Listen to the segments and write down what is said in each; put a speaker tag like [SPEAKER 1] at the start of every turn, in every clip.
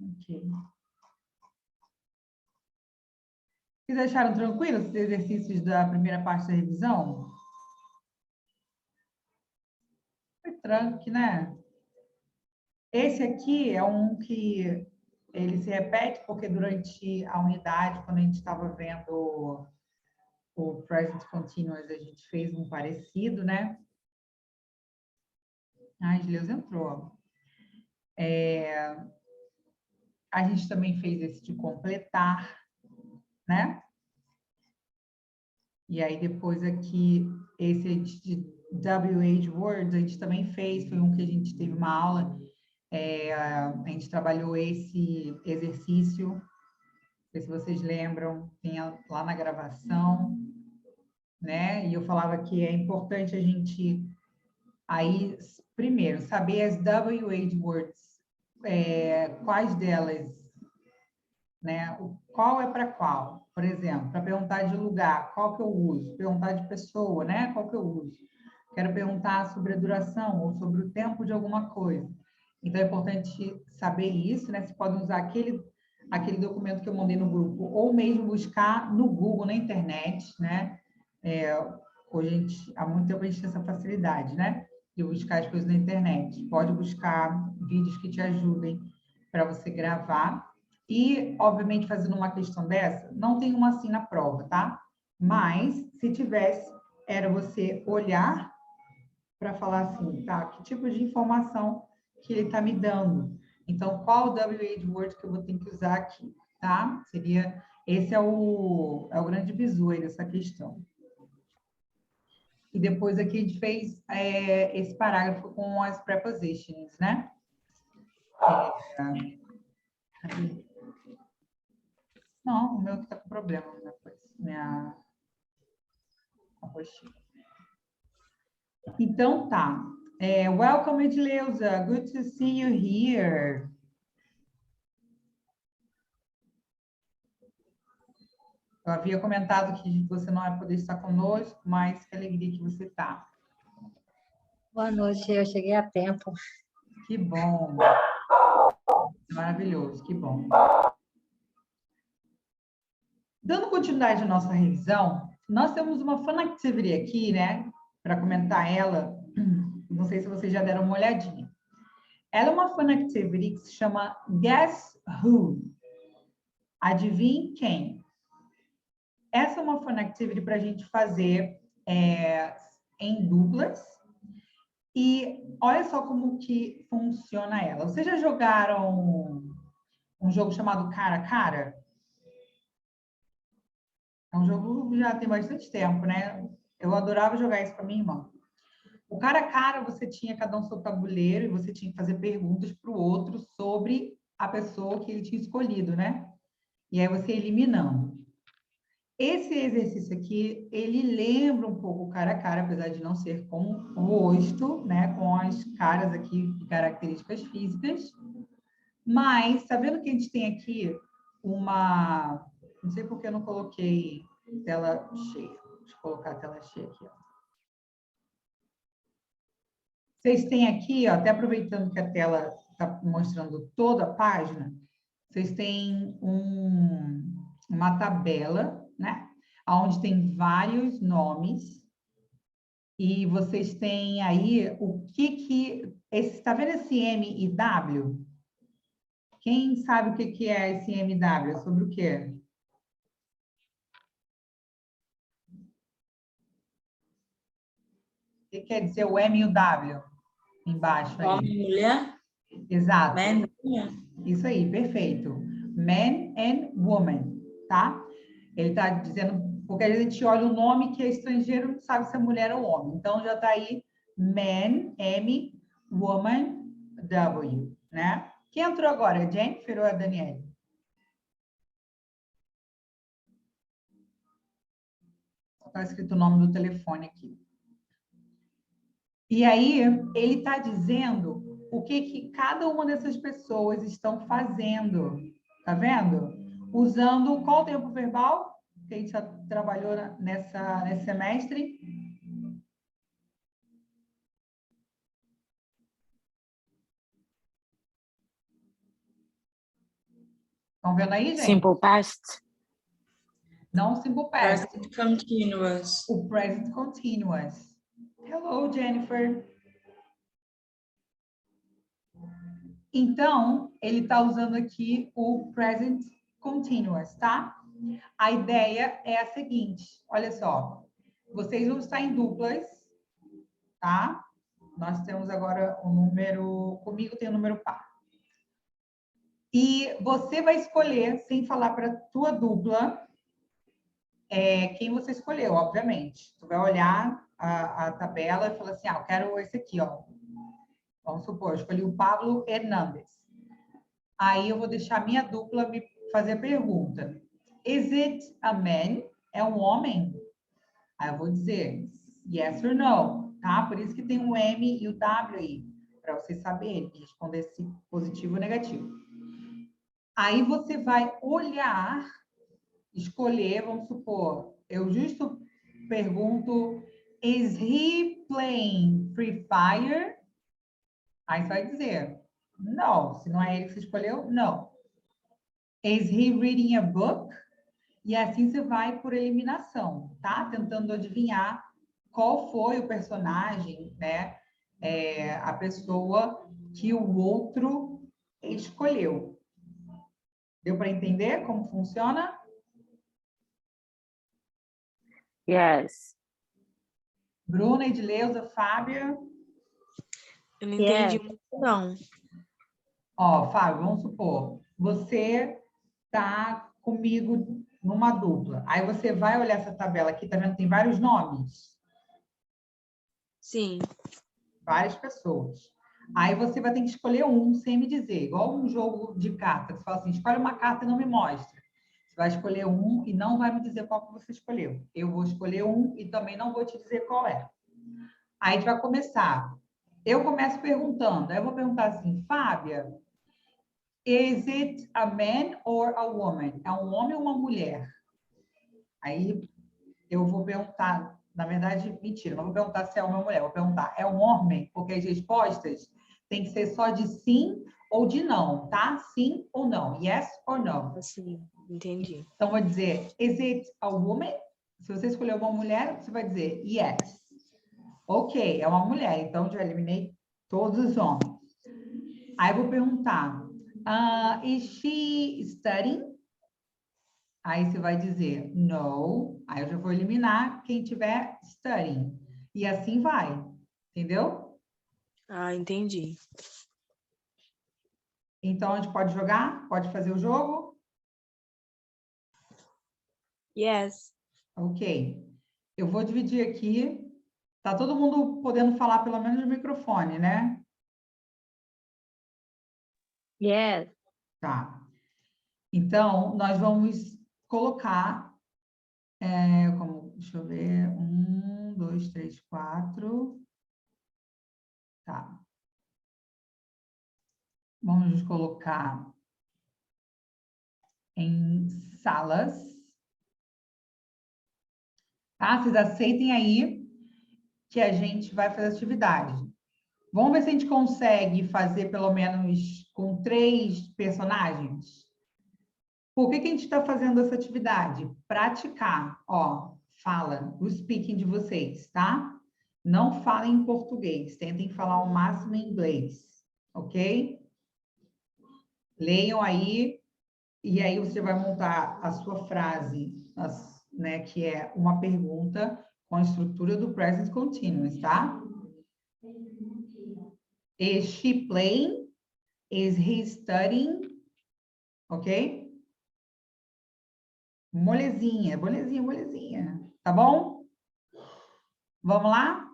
[SPEAKER 1] Ok. Vocês acharam tranquilo esses exercícios da primeira parte da revisão? Foi tranquilo, né? Esse aqui é um que ele se repete porque durante a unidade, quando a gente estava vendo o Present Continuous, a gente fez um parecido, né? A Gileus entrou. A gente também fez esse de completar, né? E aí depois aqui, esse de WH Words, a gente também fez, foi um que a gente teve uma aula, a gente trabalhou esse exercício, não sei se vocês lembram, tem lá na gravação, né? E eu falava que é importante a gente, aí, primeiro, saber as WH Words, quais delas, né? Qual é para qual? Por exemplo, para perguntar de lugar, qual que eu uso? Perguntar de pessoa, né? Qual que eu uso? Quero perguntar sobre a duração ou sobre o tempo de alguma coisa. Então, é importante saber isso, né? Você pode usar aquele documento que eu mandei no grupo, ou mesmo buscar no Google, na internet, né? Hoje, há muito tempo, a gente tem essa facilidade, né? De buscar as coisas na internet. Pode buscar vídeos que te ajudem para você gravar. E, obviamente, fazendo uma questão dessa, não tem uma assim na prova, tá? Mas, se tivesse, era você olhar para falar assim, tá? Que tipo de informação que ele está me dando? Então, qual WH word que eu vou ter que usar aqui, tá? Esse é o grande bizu aí dessa questão. E depois aqui a gente fez esse parágrafo com as prepositions, né? Não, o meu que está com problema, minha apostila. Então, tá. Welcome, Edileuza. Good to see you here. Eu havia comentado que você não vai poder estar conosco, mas que alegria que você está.
[SPEAKER 2] Boa noite, eu cheguei a tempo.
[SPEAKER 1] Que bom. Maravilhoso, que bom. Dando continuidade à nossa revisão, nós temos uma fun activity aqui, né? Para comentar ela. Não sei se vocês já deram uma olhadinha. Ela é uma fun activity que se chama Guess Who? Adivinhe quem? Essa é uma fun activity para a gente fazer em duplas. E olha só como que funciona ela. Vocês já jogaram um jogo chamado Cara a Cara? É um jogo que já tem bastante tempo, né? Eu adorava jogar isso com a minha irmã. O cara a cara, você tinha cada um seu tabuleiro e você tinha que fazer perguntas para o outro sobre a pessoa que ele tinha escolhido, né? E aí você ia eliminando. Esse exercício aqui, ele lembra um pouco o cara a cara, apesar de não ser com o rosto, né? Com as caras aqui de características físicas. Mas, tá vendo que a gente tem aqui uma... Não sei porque eu não coloquei tela cheia. Deixa eu colocar a tela cheia aqui, ó. Vocês têm aqui, ó, até aproveitando que a tela está mostrando toda a página, vocês têm uma tabela, né? Onde tem vários nomes. E vocês têm aí o que... Está vendo esse M e W? Quem sabe o que é esse MW? É sobre o quê? O que quer dizer o M e o W? Embaixo aí.
[SPEAKER 3] Homem e mulher?
[SPEAKER 1] Exato.
[SPEAKER 3] Man e mulher.
[SPEAKER 1] Isso aí, perfeito. Man and woman, tá? Ele está dizendo, porque a gente olha o nome que é estrangeiro, não sabe se é mulher ou homem. Então, já está aí man, M, woman, W, né? Quem entrou agora? A Jennifer ou a Daniele? Está escrito o nome do telefone aqui. E aí, ele está dizendo o que cada uma dessas pessoas estão fazendo. Tá vendo? Usando qual tempo verbal que a gente já trabalhou nesse semestre? Estão vendo aí, gente?
[SPEAKER 3] Simple past.
[SPEAKER 1] Não simple past.
[SPEAKER 4] Present continuous.
[SPEAKER 1] O present continuous. Hello, Jennifer. Então, ele está usando aqui o present continuous, tá? A ideia é a seguinte, olha só. Vocês vão estar em duplas, tá? Nós temos agora um número, comigo tem um número par. E você vai escolher, sem falar para a tua dupla, quem você escolheu, obviamente. Tu vai olhar a tabela e falar assim, eu quero esse aqui, ó. Vamos supor, eu escolhi o Pablo Hernandes. Aí eu vou deixar a minha dupla me fazer a pergunta. Is it a man? É um homem? Aí eu vou dizer yes or no, tá? Por isso que tem o M e o W aí, para vocês saberem e responder se positivo ou negativo. Aí você vai olhar, escolher, vamos supor, eu justo pergunto, is he playing Free Fire? Aí você vai dizer, não. Se não é ele que você escolheu, não. Is he reading a book? E assim você vai por eliminação, tá? Tentando adivinhar qual foi o personagem, né? A pessoa que o outro escolheu. Deu para entender como funciona?
[SPEAKER 3] Yes.
[SPEAKER 1] Bruna, Edileuza, Fábia.
[SPEAKER 4] Eu não entendi
[SPEAKER 3] Yes.
[SPEAKER 4] muito, não.
[SPEAKER 1] Ó, Fábio, vamos supor, você tá comigo numa dupla. Aí você vai olhar essa tabela aqui, tá vendo? Tem vários nomes.
[SPEAKER 4] Sim.
[SPEAKER 1] Várias pessoas. Aí você vai ter que escolher um sem me dizer, igual um jogo de cartas. Você fala assim, escolhe uma carta e não me mostra. Você vai escolher um e não vai me dizer qual que você escolheu. Eu vou escolher um e também não vou te dizer qual é. Aí a gente vai começar. Eu começo perguntando. Aí eu vou perguntar assim, Fábia, is it a man or a woman? É um homem ou uma mulher? Aí eu vou perguntar, na verdade, mentira, não vou perguntar se é homem ou mulher, vou perguntar, é um homem? Porque as respostas têm que ser só de sim ou de não, tá? Sim ou não, yes or no.
[SPEAKER 4] Assim, entendi.
[SPEAKER 1] Então, vou dizer, is it a woman? Se você escolher uma mulher, você vai dizer yes. Ok, é uma mulher, então já eliminei todos os homens. Aí eu vou perguntar, is she studying? Aí você vai dizer no, aí eu já vou eliminar quem tiver studying. E assim vai, entendeu?
[SPEAKER 4] Ah, entendi.
[SPEAKER 1] Então, a gente pode jogar? Pode fazer o jogo?
[SPEAKER 4] Yes.
[SPEAKER 1] Ok. Eu vou dividir aqui. Tá todo mundo podendo falar pelo menos no microfone, né?
[SPEAKER 2] Yes.
[SPEAKER 1] Tá. Então, nós vamos colocar, deixa eu ver, 1, 2, 3, 4. Tá. Vamos colocar em salas. Tá? Vocês aceitem aí que a gente vai fazer atividade. Vamos ver se a gente consegue fazer pelo menos com 3 personagens. Por que que a gente está fazendo essa atividade? Praticar, ó, fala, o speaking de vocês, tá? Não falem em português, tentem falar o máximo em inglês, ok? Leiam aí, e aí você vai montar a sua frase, né, que é uma pergunta com a estrutura do present continuous, tá? Is she playing? Is he studying? Ok? Molezinha, molezinha, molezinha. Tá bom? Vamos lá?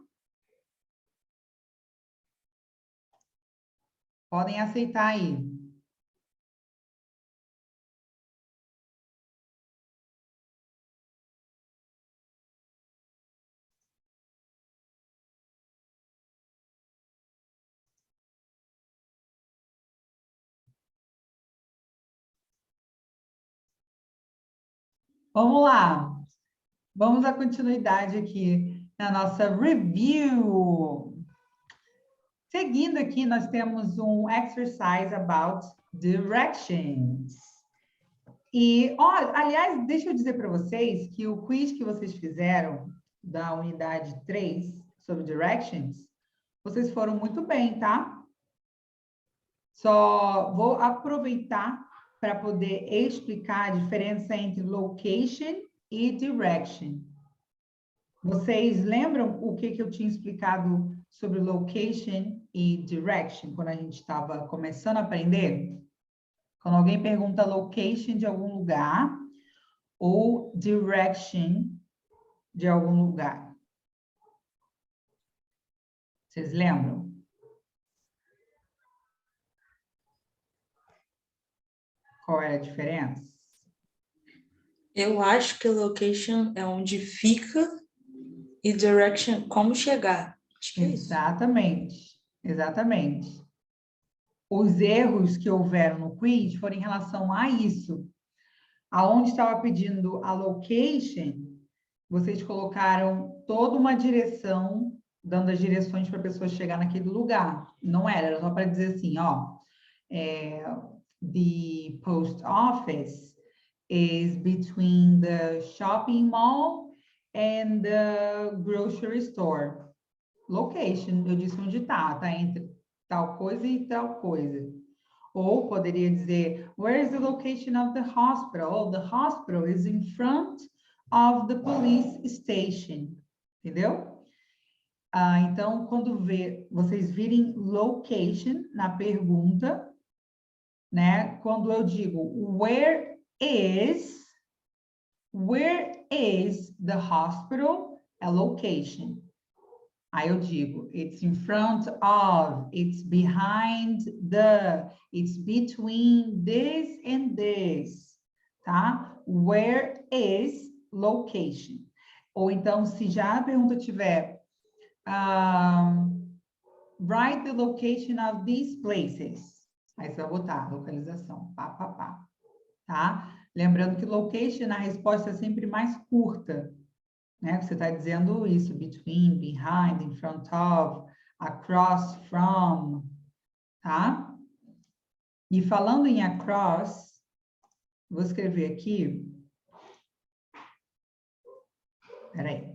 [SPEAKER 1] Podem aceitar aí. Vamos lá. Vamos dar continuidade aqui na nossa review. Seguindo aqui, nós temos um exercise about directions. E, ó, aliás, deixa eu dizer para vocês que o quiz que vocês fizeram da unidade 3 sobre directions, vocês foram muito bem, tá? Só vou aproveitar para poder explicar a diferença entre location e direction. Vocês lembram o que eu tinha explicado sobre location e direction quando a gente estava começando a aprender? Quando alguém pergunta location de algum lugar ou direction de algum lugar. Vocês lembram? Qual é a diferença?
[SPEAKER 5] Eu acho que location é onde fica e direction, como chegar. Acho que é isso.
[SPEAKER 1] Exatamente, exatamente. Os erros que houveram no quiz foram em relação a isso. Aonde estava pedindo a location, vocês colocaram toda uma direção, dando as direções para a pessoa chegar naquele lugar. Não era só para dizer assim, ó, the post office is between the shopping mall and the grocery store. Location, eu disse onde tá entre tal coisa e tal coisa. Ou poderia dizer, where is the location of the hospital? Oh, the hospital is in front of the police station. Entendeu? Então, quando vocês virem location na pergunta, né? Quando eu digo, where is the hospital? É location. Aí eu digo, it's in front of, it's behind the, it's between this and this, tá? Where is location? Ou então, se já a pergunta tiver, write the location of these places. Aí você vai botar localização, tá? Lembrando que location, a resposta é sempre mais curta. Né? Você está dizendo isso, between, behind, in front of, across from, tá? E falando em across, vou escrever aqui. Peraí.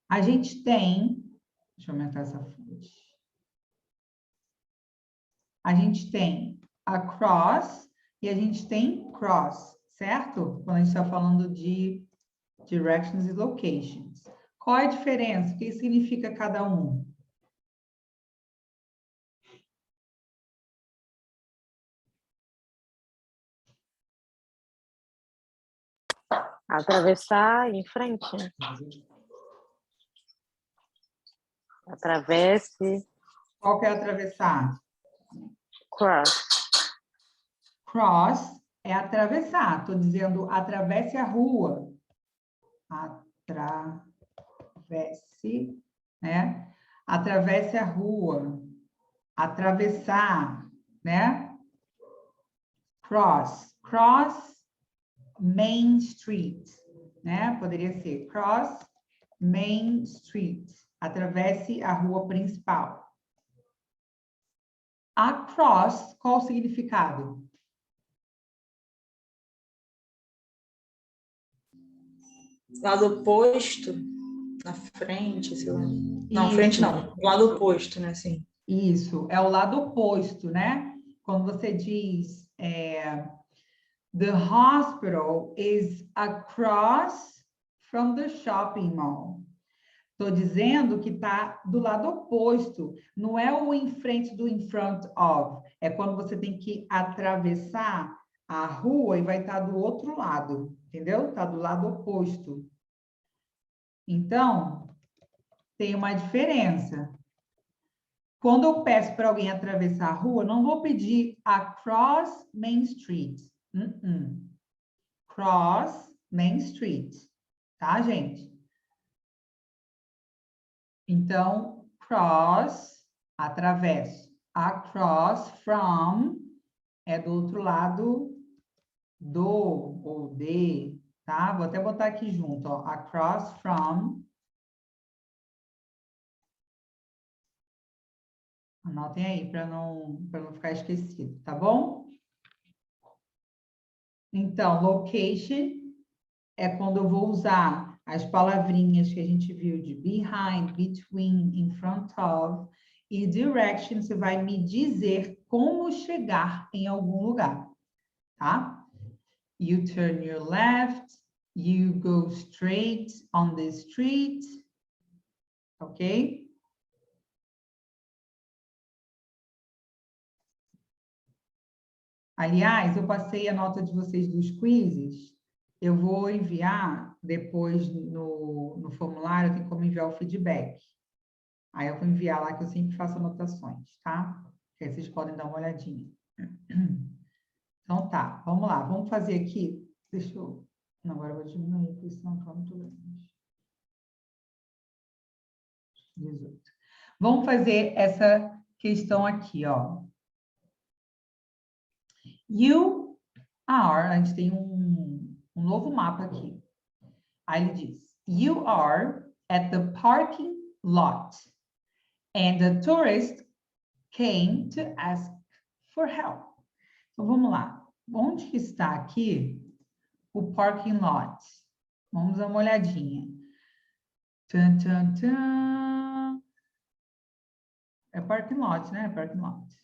[SPEAKER 1] A gente tem, deixa eu aumentar essa fonte. A gente tem across e a gente tem cross, certo? Quando a gente está falando de directions e locations. Qual é a diferença? O que significa cada um?
[SPEAKER 3] Atravessar em frente. Atravesse.
[SPEAKER 1] Qual que é atravessar?
[SPEAKER 3] Cross.
[SPEAKER 1] Cross é atravessar. Estou dizendo atravesse a rua. Atravesse, né? Atravesse a rua. Atravessar, né? Cross. Cross Main Street, né? Poderia ser cross Main Street. Atravesse a rua principal. Across, qual o significado?
[SPEAKER 5] Lado oposto, na frente, sei lá. Não,
[SPEAKER 1] Isso.
[SPEAKER 5] frente não, do lado oposto, né? Assim.
[SPEAKER 1] Isso, é o lado oposto, né? Quando você diz the hospital is across from the shopping mall. Estou dizendo que está do lado oposto. Não é o em frente do in front of. É quando você tem que atravessar a rua e vai estar do outro lado. Entendeu? Está do lado oposto. Então, tem uma diferença. Quando eu peço para alguém atravessar a rua, não vou pedir across Main Street. Cross Main Street. Tá, gente? Então, cross, atravesso. Across from é do outro lado do ou de, tá? Vou até botar aqui junto, ó. Across from. Anotem aí para não ficar esquecido, tá bom? Então, location é quando eu vou usar as palavrinhas que a gente viu de behind, between, in front of, e direction, você vai me dizer como chegar em algum lugar, tá? You turn your left, you go straight on the street, ok? Aliás, eu passei a nota de vocês dos quizzes, eu vou enviar depois no formulário, tem como enviar o feedback. Aí eu vou enviar lá que eu sempre faço anotações, tá? Que aí vocês podem dar uma olhadinha. Então tá, vamos lá, vamos fazer aqui. Deixa eu. Não, agora eu vou diminuir, porque senão fica muito grande. 18. Vamos fazer essa questão aqui, ó. You are, a gente tem um novo mapa aqui. Aí ele diz, you are at the parking lot and the tourist came to ask for help. Então, vamos lá. Onde que está aqui o parking lot? Vamos dar uma olhadinha. Tum, tum, tum. É parking lot, né? Parking lot.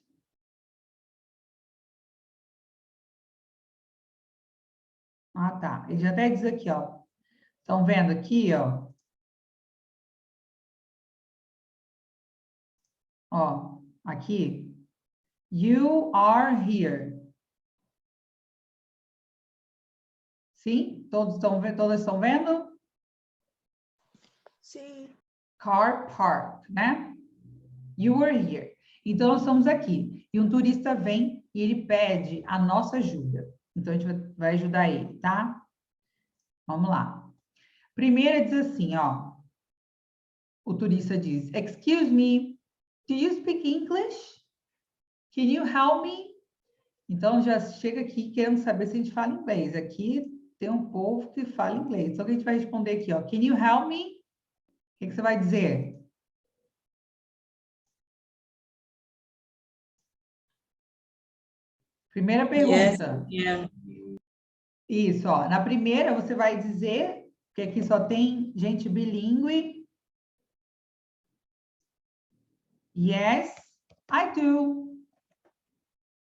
[SPEAKER 1] Ah, tá. Ele já até diz aqui, ó. Estão vendo aqui, ó? Ó, aqui. You are here. Sim? Todas estão vendo?
[SPEAKER 4] Sim.
[SPEAKER 1] Car park, né? You are here. Então, nós estamos aqui. E um turista vem e ele pede a nossa ajuda. Então, a gente vai ajudar ele, tá? Vamos lá. Primeiro diz assim, ó. O turista diz, excuse me, do you speak English? Can you help me? Então, já chega aqui querendo saber se a gente fala inglês. Aqui tem um povo que fala inglês. Então, o que a gente vai responder aqui, ó. Can you help me? O que você vai dizer? Primeira pergunta.
[SPEAKER 5] Yes, yeah.
[SPEAKER 1] Isso, ó. Na primeira, você vai dizer, que aqui só tem gente bilíngue. Yes, I do.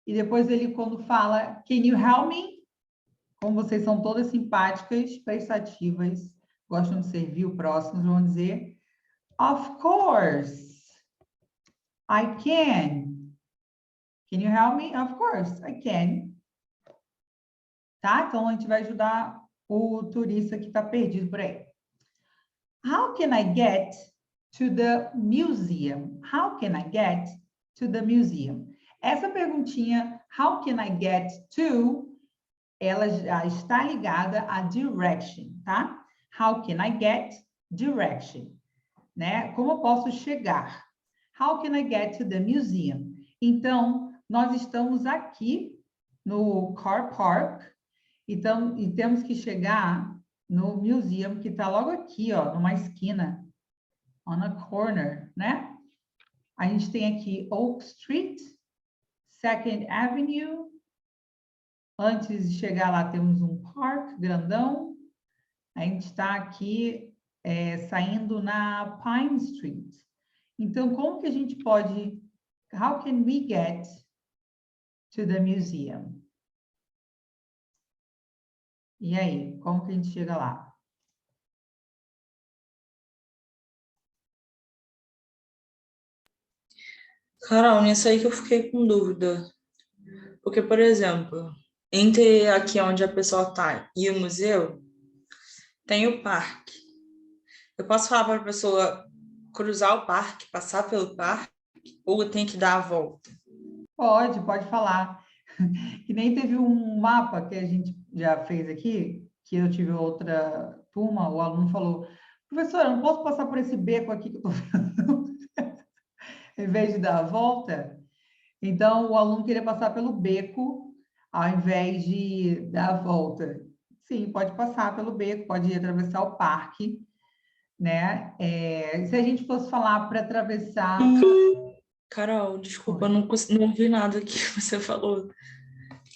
[SPEAKER 1] E depois ele, quando fala, can you help me? Como vocês são todas simpáticas, prestativas, gostam de servir o próximo, vão dizer, of course, I can. Can you help me? Of course, I can. Tá? Então, a gente vai ajudar o turista que está perdido por aí. How can I get to the museum? How can I get to the museum? Essa perguntinha, how can I get to, ela já está ligada à direction, tá? How can I get direction? Né? Como eu posso chegar? How can I get to the museum? Então, nós estamos aqui no car park, então, e temos que chegar no museum, que está logo aqui, ó, numa esquina, on a corner, né? A gente tem aqui Oak Street, Second Avenue. Antes de chegar lá, temos um park grandão. A gente está aqui saindo na Pine Street. Então, como que a gente pode... How can we get to the museum? E aí, como que a gente chega lá?
[SPEAKER 5] Carol, nisso aí que eu fiquei com dúvida. Porque, por exemplo, entre aqui onde a pessoa está e o museu, tem o parque. Eu posso falar para a pessoa cruzar o parque, passar pelo parque, ou tem que dar a volta?
[SPEAKER 1] Pode falar. Que nem teve um mapa que a gente já fez aqui, que eu tive outra turma, o aluno falou, professora, eu não posso passar por esse beco aqui que eu estou vendo, em vez de dar a volta? Então, o aluno queria passar pelo beco, ao invés de dar a volta. Sim, pode passar pelo beco, pode atravessar o parque, né? Se a gente fosse falar para atravessar...
[SPEAKER 5] Carol, desculpa, eu não ouvi nada que você falou.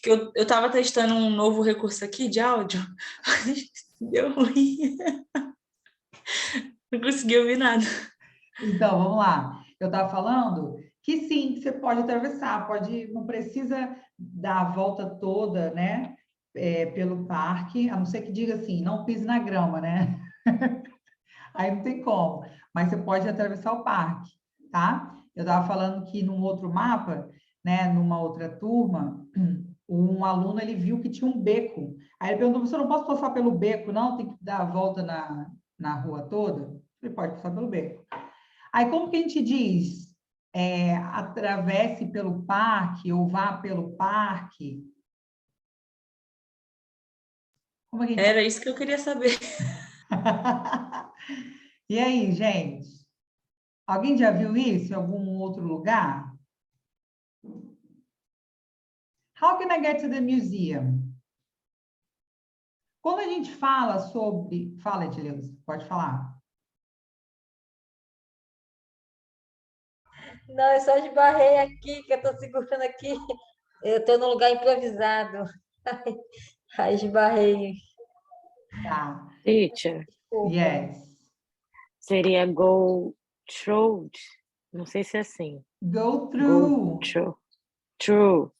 [SPEAKER 5] que eu tava testando um novo recurso aqui de áudio, mas deu ruim. Não consegui ouvir nada.
[SPEAKER 1] Então, vamos lá. Eu estava falando que sim, que você pode atravessar, não precisa dar a volta toda, né? Pelo parque, a não ser que diga assim, não pise na grama, né? Aí não tem como, mas você pode atravessar o parque, tá? Eu estava falando que num outro mapa, né, numa outra turma, um aluno ele viu que tinha um beco. Aí ele perguntou: você não posso passar pelo beco, não? Tem que dar a volta na rua toda? Ele pode passar pelo beco. Aí como que a gente diz? Atravesse pelo parque ou vá pelo parque? Como é que a gente...
[SPEAKER 5] Era isso que eu queria saber.
[SPEAKER 1] E aí, gente? Alguém já viu isso em algum outro lugar? How can I get to the museum? Quando a gente fala sobre... Fala, Edileuza, pode falar.
[SPEAKER 2] Não, eu só esbarrei aqui, que eu estou segurando aqui. Eu estou num lugar improvisado. Aí esbarrei.
[SPEAKER 1] Tá.
[SPEAKER 3] Teacher,
[SPEAKER 2] Desculpa.
[SPEAKER 1] Yes.
[SPEAKER 3] seria go through. Não sei se é assim.
[SPEAKER 1] Go
[SPEAKER 3] Go
[SPEAKER 1] through.
[SPEAKER 3] through. True.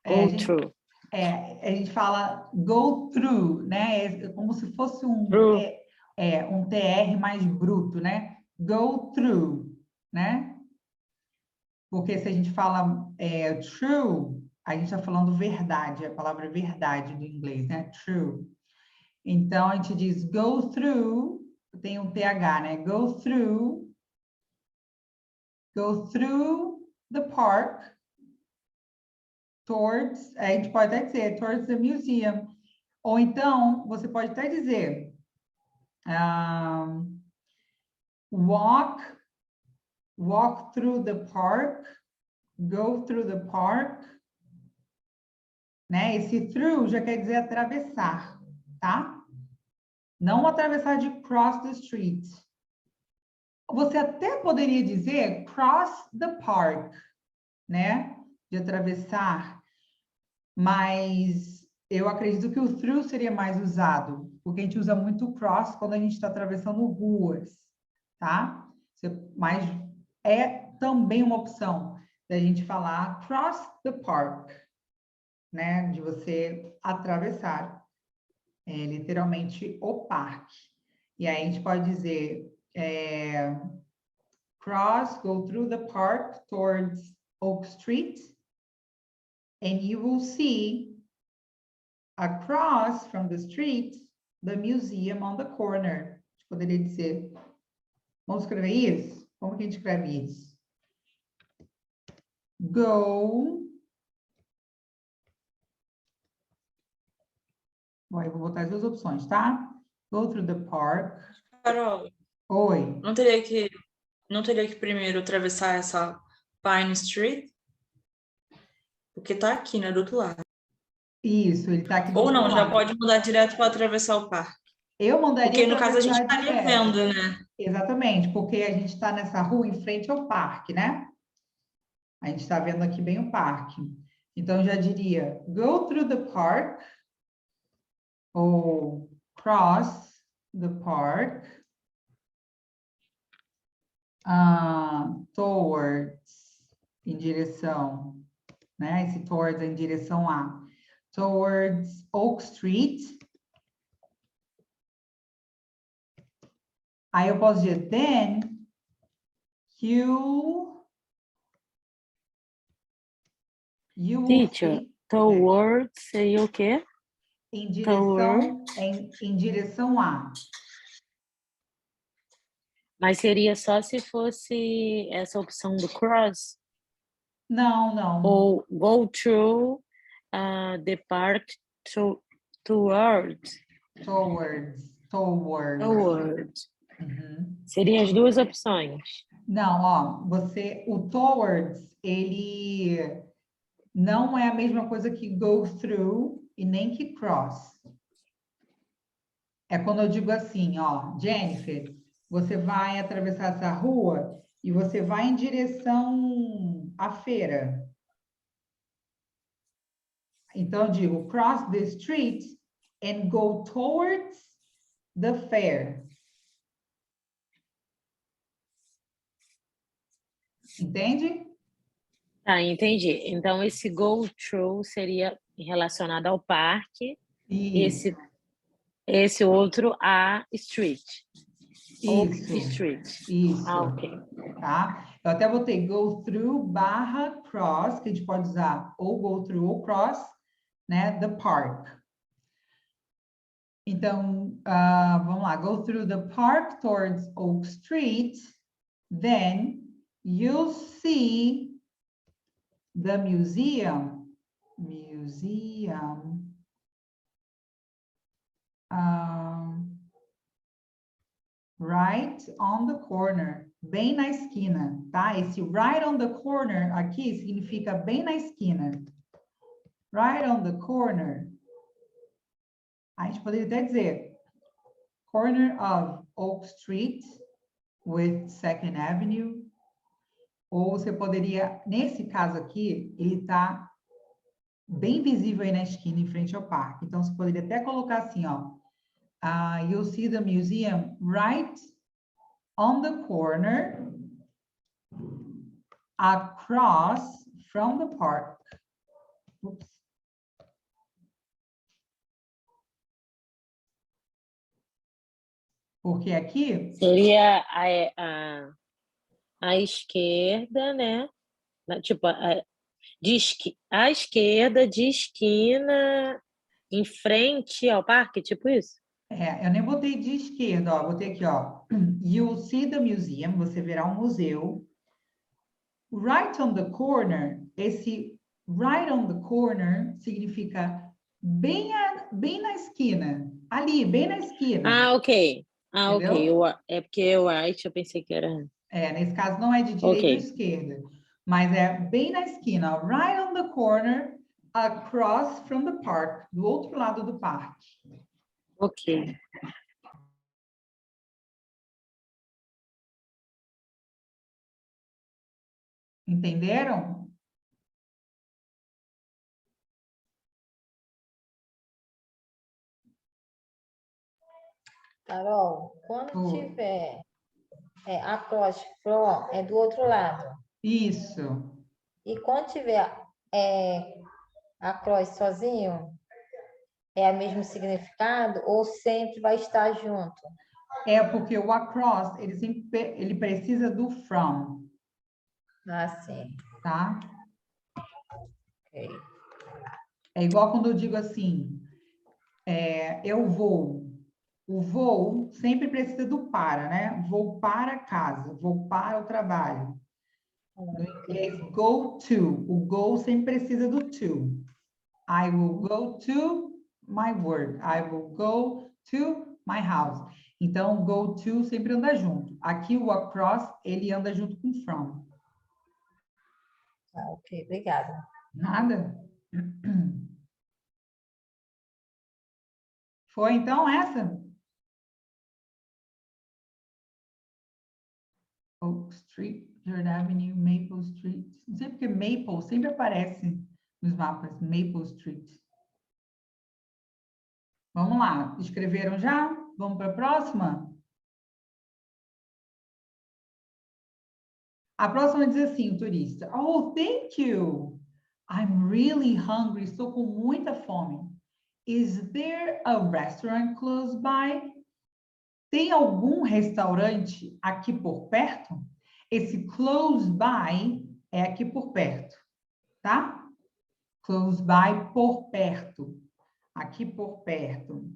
[SPEAKER 1] A
[SPEAKER 3] Go
[SPEAKER 1] gente,
[SPEAKER 3] through.
[SPEAKER 1] a gente fala go through, né? É como se fosse
[SPEAKER 3] Through.
[SPEAKER 1] um TR mais bruto, né? Go through, né? Porque se a gente fala true, a gente está falando verdade, a palavra verdade do inglês, né? True. Então, a gente diz go through, tem um TH, né? Go through the park towards, a gente pode até dizer towards the museum. Ou então, você pode até dizer walk through the park, go through the park, né? Esse through já quer dizer atravessar, tá? Não atravessar de cross the street. Você até poderia dizer cross the park, né? De atravessar, mas eu acredito que o through seria mais usado, porque a gente usa muito o cross quando a gente está atravessando ruas, tá? Mas é também uma opção da gente falar cross the park, né? De você atravessar literalmente o parque. E aí a gente pode dizer go through the park towards Oak Street, and you will see across from the street the museum on the corner. A gente poderia dizer, vamos escrever isso? Como que a gente escreve isso? Go. Bom, eu vou botar as duas opções, tá? Go through the park.
[SPEAKER 5] Carol,
[SPEAKER 1] Oi.
[SPEAKER 5] não teria que primeiro atravessar essa Pine Street? Porque tá aqui, né, do outro lado.
[SPEAKER 1] Isso, ele tá aqui do
[SPEAKER 5] Ou
[SPEAKER 1] outro
[SPEAKER 5] não, já
[SPEAKER 1] lado.
[SPEAKER 5] pode mudar direto para atravessar o parque.
[SPEAKER 1] Eu mandaria
[SPEAKER 5] Porque no caso a gente
[SPEAKER 1] atravessar
[SPEAKER 5] estaria
[SPEAKER 1] direto.
[SPEAKER 5] vendo, né?
[SPEAKER 1] Exatamente, porque a gente está nessa rua em frente ao parque, né? A gente está vendo aqui bem o parque. Então, eu já diria, go through the park, ou cross the park, towards, em direção, né? Esse towards é em direção a, towards Oak Street. Aí eu posso dizer, then you will
[SPEAKER 3] Teacher,
[SPEAKER 1] see...
[SPEAKER 3] towards seria o quê?
[SPEAKER 1] Em direção, em direção a.
[SPEAKER 3] Mas seria só se fosse essa opção do cross?
[SPEAKER 1] Não, não.
[SPEAKER 3] Ou go through the park towards?
[SPEAKER 1] Towards. Uhum.
[SPEAKER 3] Seria as duas opções.
[SPEAKER 1] Não, ó, o towards, ele não é a mesma coisa que go through e nem que cross. É quando eu digo assim, ó, Jennifer, você vai atravessar essa rua e você vai em direção à feira. Então, eu digo, cross the street and go towards the fair. Entende?
[SPEAKER 3] Tá, entendi. Então, esse go through seria relacionado ao parque,
[SPEAKER 1] Isso,
[SPEAKER 3] esse outro a street. Oak
[SPEAKER 1] isso,
[SPEAKER 3] Street.
[SPEAKER 1] isso.
[SPEAKER 3] Ah, ok.
[SPEAKER 1] Tá? Eu até botei go through barra cross, que a gente pode usar ou go through ou cross, né? The park. Então, vamos lá. Go through the park towards Oak Street, then you'll see the museum. Right on the corner, bem na esquina, tá? Esse right on the corner aqui significa bem na esquina. Right on the corner. A gente poderia até dizer corner of Oak Street with 2nd Avenue. Ou você poderia, nesse caso aqui, ele tá bem visível aí na esquina, em frente ao parque. Então, você poderia até colocar assim, ó. You'll see the museum right on the corner across from the park. Oops. Porque aqui...
[SPEAKER 3] Seria a esquerda, né? Tipo, a esquerda de esquina em frente ao parque, tipo isso?
[SPEAKER 1] Eu nem botei de esquerda, ó. Botei aqui, ó. You'll see the museum, você verá um museu. Right on the corner, esse right on the corner significa bem na esquina. Ali, bem na esquina.
[SPEAKER 3] Ah, ok. Ah,
[SPEAKER 1] Entendeu?
[SPEAKER 3] ok. É porque eu pensei que era...
[SPEAKER 1] Nesse caso não é de direita ou esquerda, mas é bem na esquina. Right on the corner, across from the park, do outro lado do parque.
[SPEAKER 3] Ok.
[SPEAKER 1] Entenderam?
[SPEAKER 2] Carol, quando tiver across from, é do outro lado.
[SPEAKER 1] Isso.
[SPEAKER 2] E quando tiver across sozinho, é o mesmo significado ou sempre vai estar junto?
[SPEAKER 1] É porque o across, ele precisa do from,
[SPEAKER 2] Ah, sim.
[SPEAKER 1] tá?
[SPEAKER 2] Ok.
[SPEAKER 1] É igual quando eu digo assim, eu vou. O vou sempre precisa do para, né? Vou para casa, vou para o trabalho. No inglês, go to. O go sempre precisa do to. I will go to my work. I will go to my house. Então, go to sempre anda junto. Aqui, o across, ele anda junto com from.
[SPEAKER 2] Ah, ok, obrigada.
[SPEAKER 1] Nada? Foi, então, essa? Oak Street, Third Avenue, Maple Street. Não sei porque Maple sempre aparece nos mapas. Maple Street. Vamos lá. Escreveram já? Vamos para a próxima? A próxima diz assim, o turista. Oh, thank you. I'm really hungry. Estou com muita fome. Is there a restaurant close by? Tem algum restaurante aqui por perto? Esse close by é aqui por perto, tá? Close by, por perto. Aqui por perto.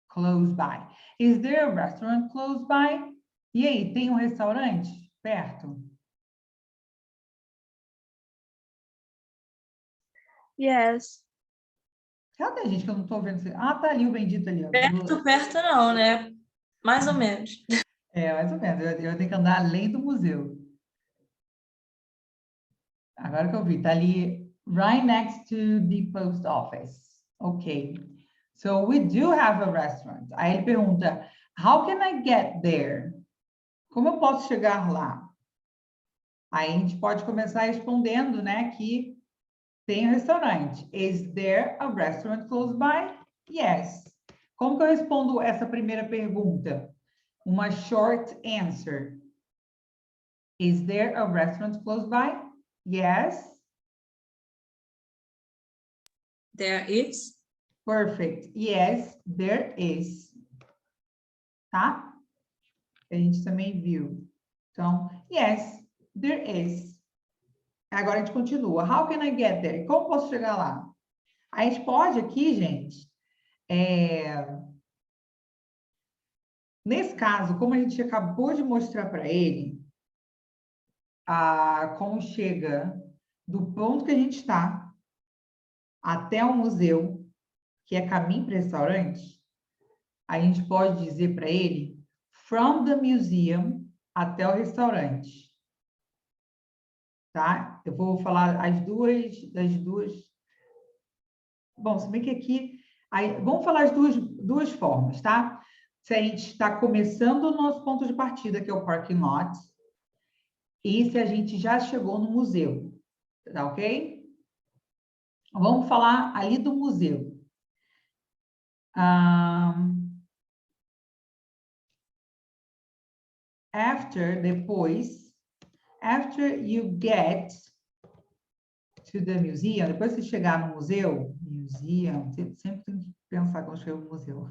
[SPEAKER 1] Close by. Is there a restaurant close by? E aí, tem um restaurante perto?
[SPEAKER 4] Yes.
[SPEAKER 1] Cadê, gente, que eu não tô vendo? Ah, tá ali o bendito ali, ó.
[SPEAKER 5] Perto não, né? Mais ou menos.
[SPEAKER 1] Mais ou menos. Eu tenho que andar além do museu. Agora que eu vi, tá ali, right next to the post office. Ok. So we do have a restaurant. Aí ele pergunta, how can I get there? Como eu posso chegar lá? Aí a gente pode começar respondendo, né, que Tem um restaurante. Is there a restaurant close by? Yes. Como que eu respondo essa primeira pergunta? Uma short answer. Is there a restaurant close by? Yes.
[SPEAKER 5] There is.
[SPEAKER 1] Perfect. Yes, there is. Tá? A gente também viu. Então, yes, there is. Agora a gente continua. How can I get there? Como posso chegar lá? A gente pode aqui, gente, nesse caso, como a gente acabou de mostrar para ele, como chega do ponto que a gente está até o museu, que é caminho para o restaurante, a gente pode dizer para ele from the museum até o restaurante. Tá? Eu vou falar das duas. Bom, se bem que aqui, vamos falar as duas formas, tá? Se a gente está começando o nosso ponto de partida, que é o parking lot, e se a gente já chegou no museu, tá ok? Vamos falar ali do museu. After you get to the museum, depois que você chegar no museu, sempre tem que pensar quando chega no museu.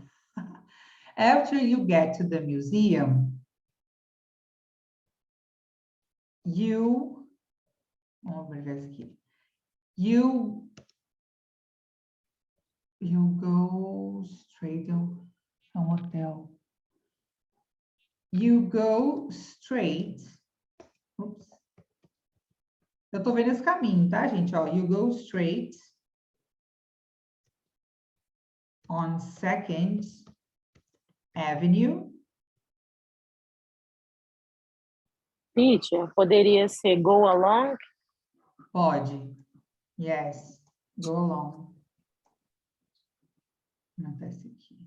[SPEAKER 1] After you get to the museum, vamos ver isso aqui. You go straight to um hotel. You go straight. Oops. Eu estou vendo esse caminho, tá, gente? Ó, you go straight on 2nd Avenue.
[SPEAKER 3] Teacher, poderia ser go along?
[SPEAKER 1] Pode. Yes. Go along. Vou anotar esse aqui.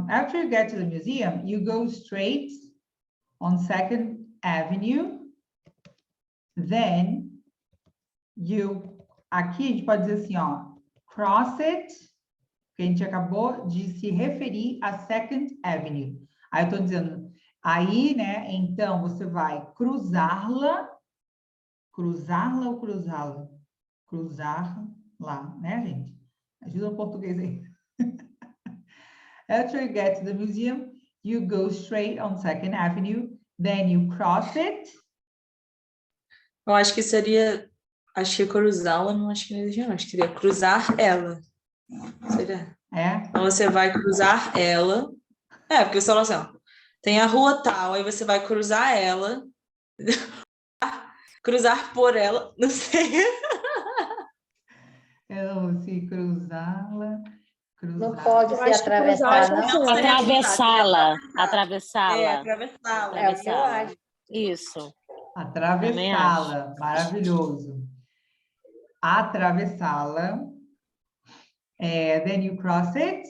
[SPEAKER 1] After you get to the museum, you go straight on 2nd Avenue. Then, aqui a gente pode dizer assim, ó, cross it, que a gente acabou de se referir a 2nd Avenue. Aí eu tô dizendo, aí, né, então você vai cruzá-la ou cruzá-la? Cruzar-la, né, gente? Ajuda o português aí. After you get to the museum, you go straight on 2nd Avenue, then you cross it.
[SPEAKER 5] Eu acho que seria... Acho que cruzá-la, não acho que não existe, não. Acho que seria cruzar ela. Seria? Então, você vai cruzar ela. Porque você falou assim, ó, tem a rua tal, aí você vai cruzar ela. Cruzar por ela, não sei.
[SPEAKER 1] Se cruzá-la...
[SPEAKER 2] Não pode
[SPEAKER 4] Eu
[SPEAKER 2] ser
[SPEAKER 4] acho que
[SPEAKER 2] atravessar,
[SPEAKER 4] cruzar
[SPEAKER 2] não?
[SPEAKER 3] Atravessá-la.
[SPEAKER 2] É o que eu acho.
[SPEAKER 3] Isso.
[SPEAKER 1] Atravessá-la. Maravilhoso. Atravessá-la. Then you cross it.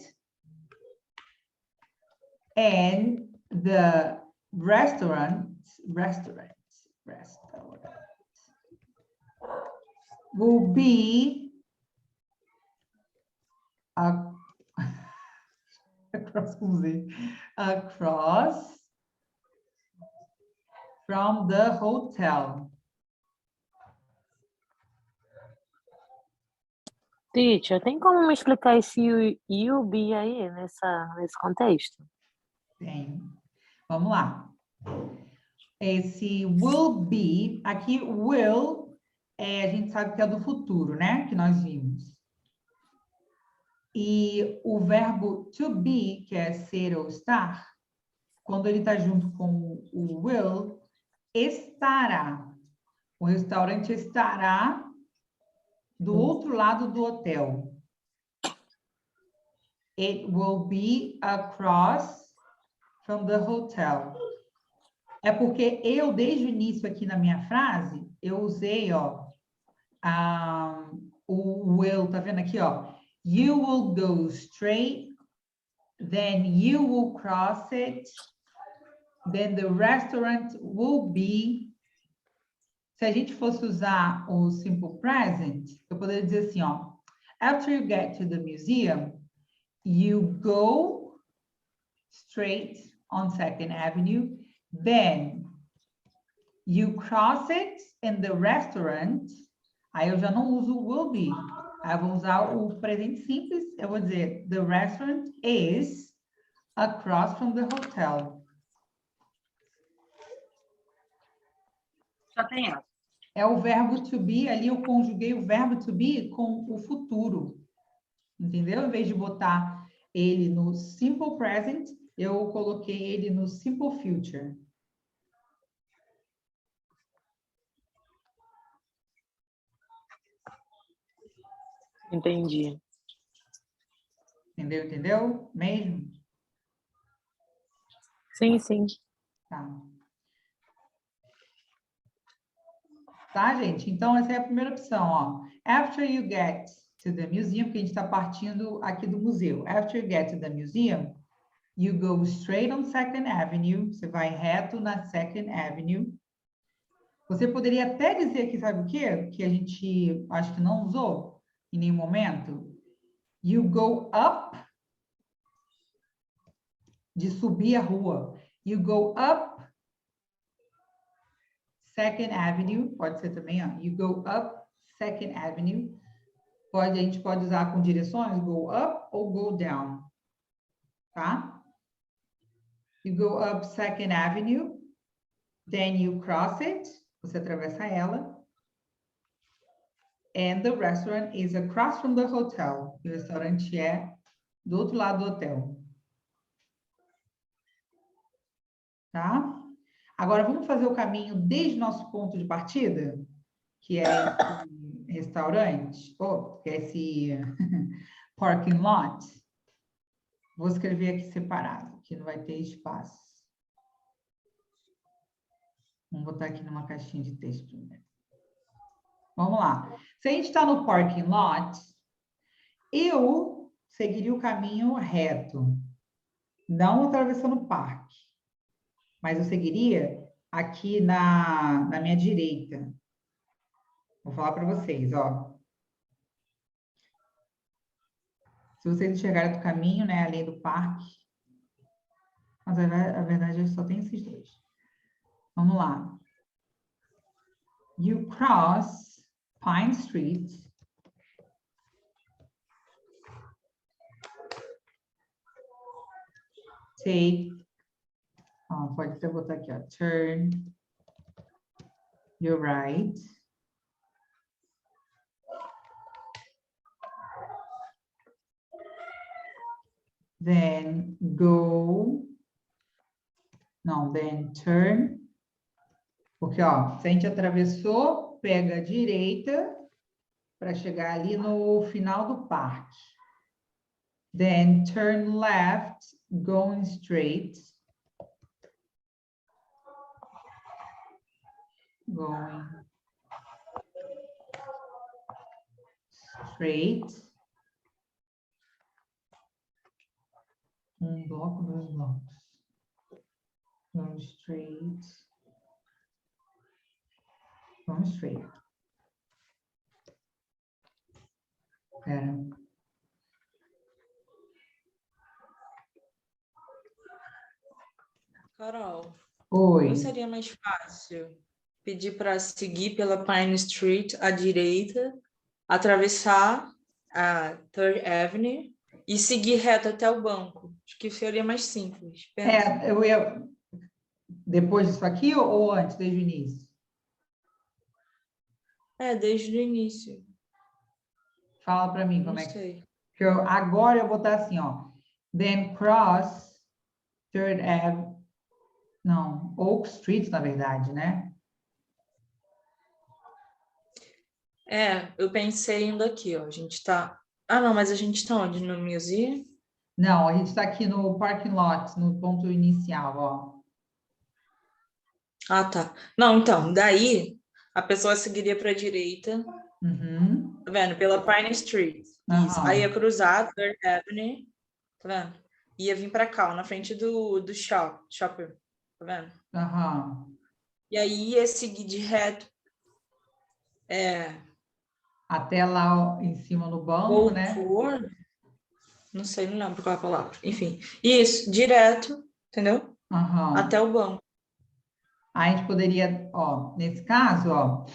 [SPEAKER 1] And the restaurant will be across from the hotel.
[SPEAKER 3] Teacher, tem como me explicar esse you be aí, nesse contexto?
[SPEAKER 1] Tem. Vamos lá. Esse will be, aqui will, a gente sabe que é do futuro, né? Que nós vimos. E o verbo to be, que é ser ou estar, quando ele está junto com o will, estará. O restaurante estará do outro lado do hotel. It will be across from the hotel. É porque eu, desde o início aqui na minha frase, eu usei, ó, o will, tá vendo aqui, ó? You will go straight, then you will cross it, then the restaurant will be Se a gente fosse usar o simple present, eu poderia dizer assim, ó. After you get to the museum, you go straight on 2nd Avenue, then you cross it in the restaurant. Aí eu já não uso o will be. Aí eu vou usar o presente simples. Eu vou dizer, the restaurant is across from the hotel.
[SPEAKER 3] Só tem ela.
[SPEAKER 1] É o verbo to be, ali eu conjuguei o verbo to be com o futuro. Entendeu? Em vez de botar ele no simple present, eu coloquei ele no simple future.
[SPEAKER 3] Entendi.
[SPEAKER 1] Entendeu? Mesmo?
[SPEAKER 3] Sim, sim.
[SPEAKER 1] Tá. Tá, gente? Então, essa é a primeira opção, ó. After you get to the museum, porque a gente está partindo aqui do museu. After you get to the museum, you go straight on 2nd Avenue. Você vai reto na 2nd Avenue. Você poderia até dizer aqui, sabe o quê? Que a gente, acho que não usou em nenhum momento. You go up, de subir a rua. You go up 2nd Avenue, pode ser também, ó. You go up 2nd Avenue. A gente pode usar com direções, go up ou go down, tá? You go up 2nd Avenue, then you cross it, você atravessa ela. And the restaurant is across from the hotel. O restaurante é do outro lado do hotel. Tá? Agora, vamos fazer o caminho desde nosso ponto de partida, que é esse restaurante, que é esse parking lot. Vou escrever aqui separado, que não vai ter espaço. Vamos botar aqui numa caixinha de texto primeiro. Vamos lá. Se a gente está no parking lot, eu seguiria o caminho reto, não atravessando o parque, mas eu seguiria aqui na minha direita. Vou falar para vocês, ó. Se vocês enxergarem do caminho, né, além do parque, mas a verdade só tem esses dois. Vamos lá. You cross Pine Street. Take, pode até botar aqui, ó. Turn your right. Then then turn. Porque, ó, se a gente atravessou, pega a direita para chegar ali no final do parque. Then turn left, going straight. Going straight. Um bloco, dois blocos. Going straight. Going straight. Pera.
[SPEAKER 5] Carol,
[SPEAKER 1] Oi.
[SPEAKER 5] não seria mais fácil pedir para seguir pela Pine Street à direita, atravessar a 3rd Avenue e seguir reto até o banco? Acho que seria mais simples. Pensa.
[SPEAKER 1] Eu ia... Depois disso aqui ou antes, desde o início?
[SPEAKER 5] Desde o início.
[SPEAKER 1] Fala para mim
[SPEAKER 5] Não
[SPEAKER 1] como é que...
[SPEAKER 5] sei.
[SPEAKER 1] Agora eu vou botar assim, ó. Then cross 3rd Avenue. Não, Oak Street, na verdade, né?
[SPEAKER 5] Eu pensei indo aqui, ó. A gente tá... Ah, não, mas a gente tá onde? No museu?
[SPEAKER 1] Não, a gente está aqui no parking lot, no ponto inicial, ó.
[SPEAKER 5] Ah, tá. Não, então, daí a pessoa seguiria para a direita,
[SPEAKER 1] Uhum.
[SPEAKER 5] tá vendo? Pela Pine Street. Isso.
[SPEAKER 1] Aham.
[SPEAKER 5] Aí ia cruzar a 3rd Avenue, tá vendo? Ia vir para cá, ó, na frente do shopping, tá vendo?
[SPEAKER 1] Aham.
[SPEAKER 5] E aí ia seguir de reto
[SPEAKER 1] Até lá em cima no banco,
[SPEAKER 5] Go
[SPEAKER 1] né?
[SPEAKER 5] tour. Não sei, não lembro qual é a palavra. Enfim, isso, direto, entendeu?
[SPEAKER 1] Aham.
[SPEAKER 5] Até o banco.
[SPEAKER 1] Aí a gente poderia, ó, nesse caso, ó,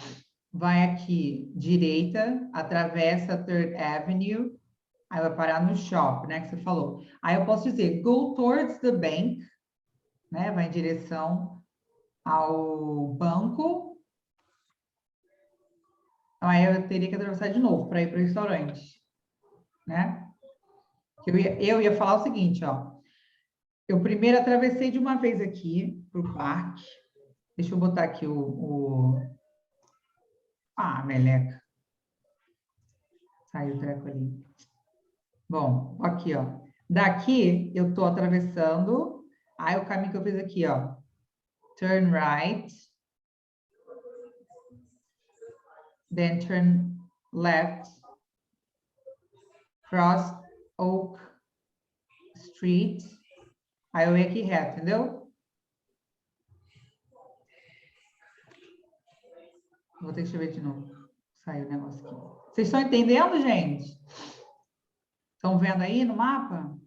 [SPEAKER 1] vai aqui, direita, atravessa a Third Avenue, aí vai parar no shop, né, que você falou. Aí eu posso dizer, go towards the bank, né, vai em direção ao banco. Aí eu teria que atravessar de novo para ir para o restaurante, né? Eu ia falar o seguinte, ó. Eu primeiro atravessei de uma vez aqui para o parque. Deixa eu botar aqui Ah, meleca. Saiu o treco ali. Bom, aqui, ó. Daqui, eu tô atravessando. Aí, o caminho que eu fiz aqui, ó. Turn right. Then turn left. Cross Oak Street. Aí, eu ia aqui reto, entendeu? Vou ter que escrever de novo. Saiu o negócio aqui. Vocês estão entendendo, gente? Estão vendo aí no mapa?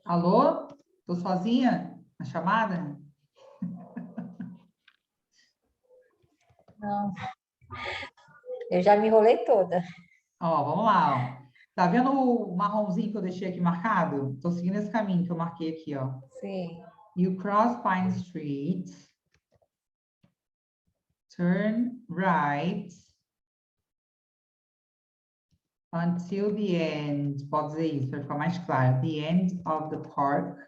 [SPEAKER 1] Alô? Tô sozinha na chamada?
[SPEAKER 2] Não, eu já me enrolei toda.
[SPEAKER 1] Ó, vamos lá, ó. Tá vendo o marronzinho que eu deixei aqui marcado? Tô seguindo esse caminho que eu marquei aqui, ó.
[SPEAKER 2] Sim.
[SPEAKER 1] You cross Pine Street. Turn right. Until the end. Pode dizer isso, para ficar mais claro. The end of the park.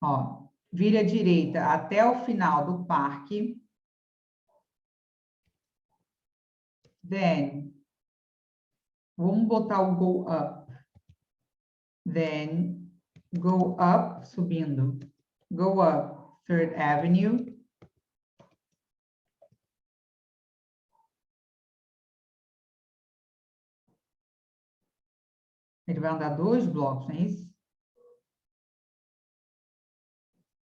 [SPEAKER 1] Ó, vira à direita até o final do parque. Then, vamos botar o go up. Then, go up, subindo. Go up 3rd Avenue. Ele vai andar 2 blocos, não é isso?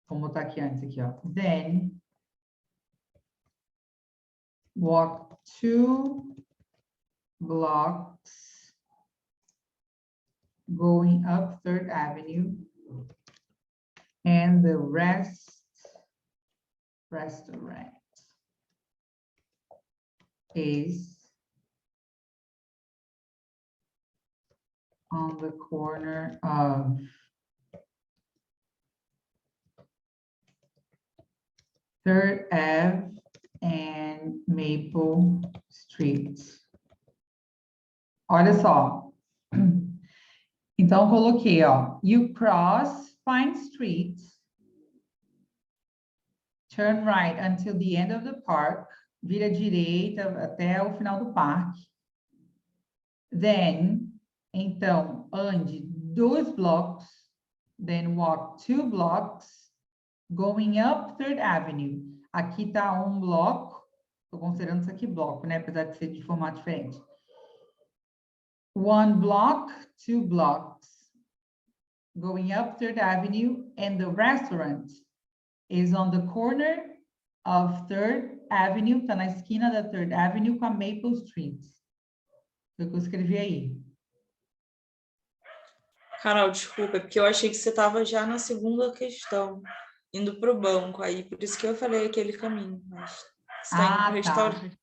[SPEAKER 1] Vamos botar aqui antes, aqui, ó. Then, walk 2 blocks, going up 3rd Avenue, and the restaurant is on the corner of Third Ave and Maple Street. Olha só. Então, eu coloquei, ó. You cross Pine Street, turn right until the end of the park, vira à direita até o final do parque. Then, então, ande 2 blocos, then walk 2 blocks, going up 3rd Avenue. Aqui está 1 bloco, estou considerando isso aqui bloco, né? Apesar de ser de formato diferente. 1 block, 2 blocks, going up 3rd Avenue, and the restaurant is on the corner of 3rd Avenue, está na esquina da 3rd Avenue com a Maple Street. Foi o que eu escrevi aí.
[SPEAKER 5] Carol, desculpa, é porque eu achei que você estava já na segunda questão, indo para o banco, aí por isso que eu falei aquele caminho, mas você está indo para o restaurante.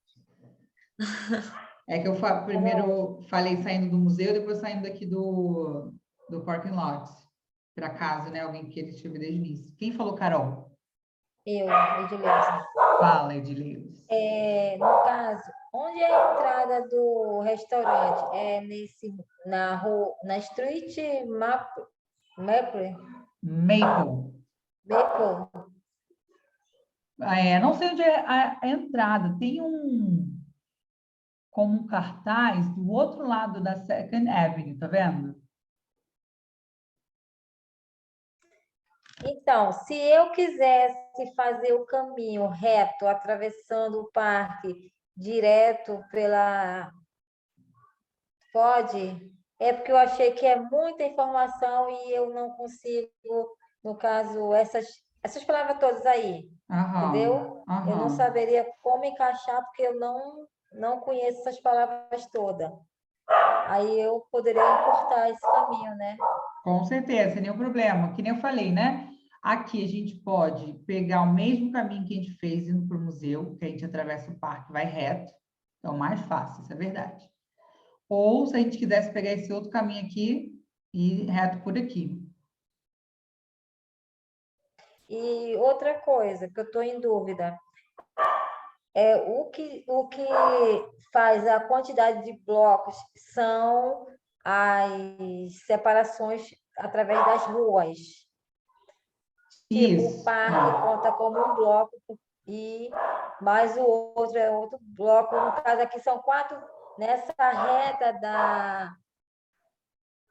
[SPEAKER 1] É que eu primeiro falei saindo do museu, depois saindo daqui do parking lot, para casa, né? Alguém que escreveu desde o início. Quem falou, Carol?
[SPEAKER 2] Eu, Edileuza.
[SPEAKER 1] Fala, Edileuza.
[SPEAKER 2] No caso, onde é a entrada do restaurante? É na rua, na Street Maple?
[SPEAKER 1] Não sei onde é a entrada. Tem como um cartaz do outro lado da 2nd Avenue, tá vendo?
[SPEAKER 2] Então, se eu quisesse fazer o caminho reto, atravessando o parque, direto pela... Pode? É porque eu achei que é muita informação e eu não consigo, no caso, essas palavras todas aí,
[SPEAKER 1] Aham,
[SPEAKER 2] entendeu? Eu não
[SPEAKER 1] aham.
[SPEAKER 2] saberia como encaixar, porque eu não conheço essas palavras todas. Aí eu poderia encurtar esse caminho, né?
[SPEAKER 1] Com certeza, sem nenhum problema. Que nem eu falei, né? Aqui a gente pode pegar o mesmo caminho que a gente fez indo para o museu, que a gente atravessa o parque e vai reto. É o mais fácil, isso é verdade. Ou se a gente quisesse pegar esse outro caminho aqui e ir reto por aqui.
[SPEAKER 2] E outra coisa que eu estou em dúvida, é o que faz a quantidade de blocos são as separações através das ruas. Tipo, o
[SPEAKER 1] Isso.
[SPEAKER 2] parque
[SPEAKER 1] Ó.
[SPEAKER 2] conta como um bloco e mais o outro é outro bloco. No caso aqui são 4 nessa reta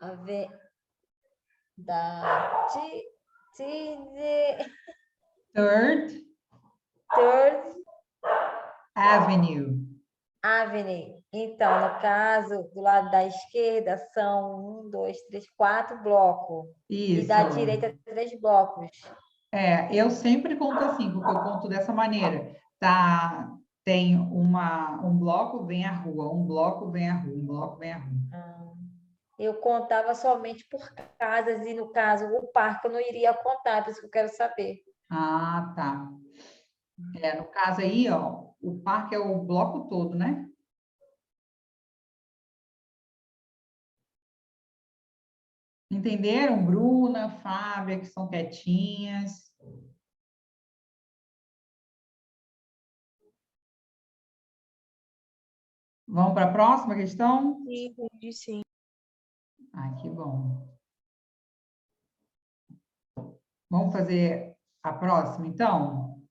[SPEAKER 2] ave- da
[SPEAKER 1] Third
[SPEAKER 2] Third
[SPEAKER 1] Avenue.
[SPEAKER 2] Avenue. Então, no caso, do lado da esquerda são 1, 2, 3, 4 blocos. E da
[SPEAKER 1] Isso.
[SPEAKER 2] direita, 3 blocos.
[SPEAKER 1] É, eu sempre conto assim, porque eu conto dessa maneira. Tá, tem um bloco, vem a rua, um bloco, vem a rua, um bloco, vem a rua.
[SPEAKER 2] Eu contava somente por casas, e no caso, o parque eu não iria contar, por isso que eu quero saber.
[SPEAKER 1] Ah, tá. É, no caso aí, ó, o parque é o bloco todo, né? Entenderam? Bruna, Fábia, que são quietinhas. Vamos para a próxima questão?
[SPEAKER 4] Sim, entendi, sim.
[SPEAKER 1] Ai, que bom. Vamos fazer a próxima, então?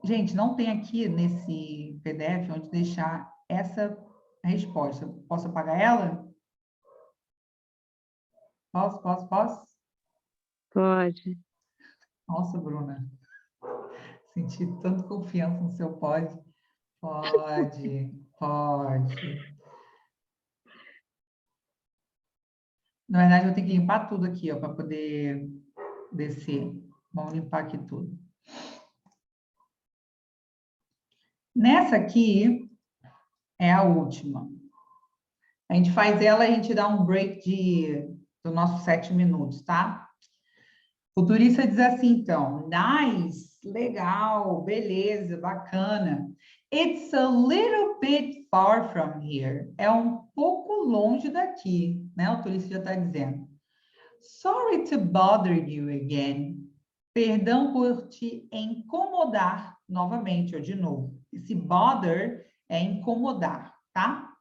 [SPEAKER 1] Gente, não tem aqui nesse PDF onde deixar essa resposta. Posso apagar ela? Posso?
[SPEAKER 3] Pode.
[SPEAKER 1] Nossa, Bruna, senti tanta confiança no seu pode. Pode. Na verdade, eu tenho que limpar tudo aqui, ó, para poder descer. Vamos limpar aqui tudo. Nessa aqui é a última. A gente faz ela, a gente dá um break do nosso 7 minutos, tá? O turista diz assim, então, nice, legal, beleza, bacana. It's a little bit far from here. É um pouco longe daqui, né? O turista já está dizendo. Sorry to bother you again. Perdão por te incomodar novamente, ou de novo. Esse bother é incomodar, tá?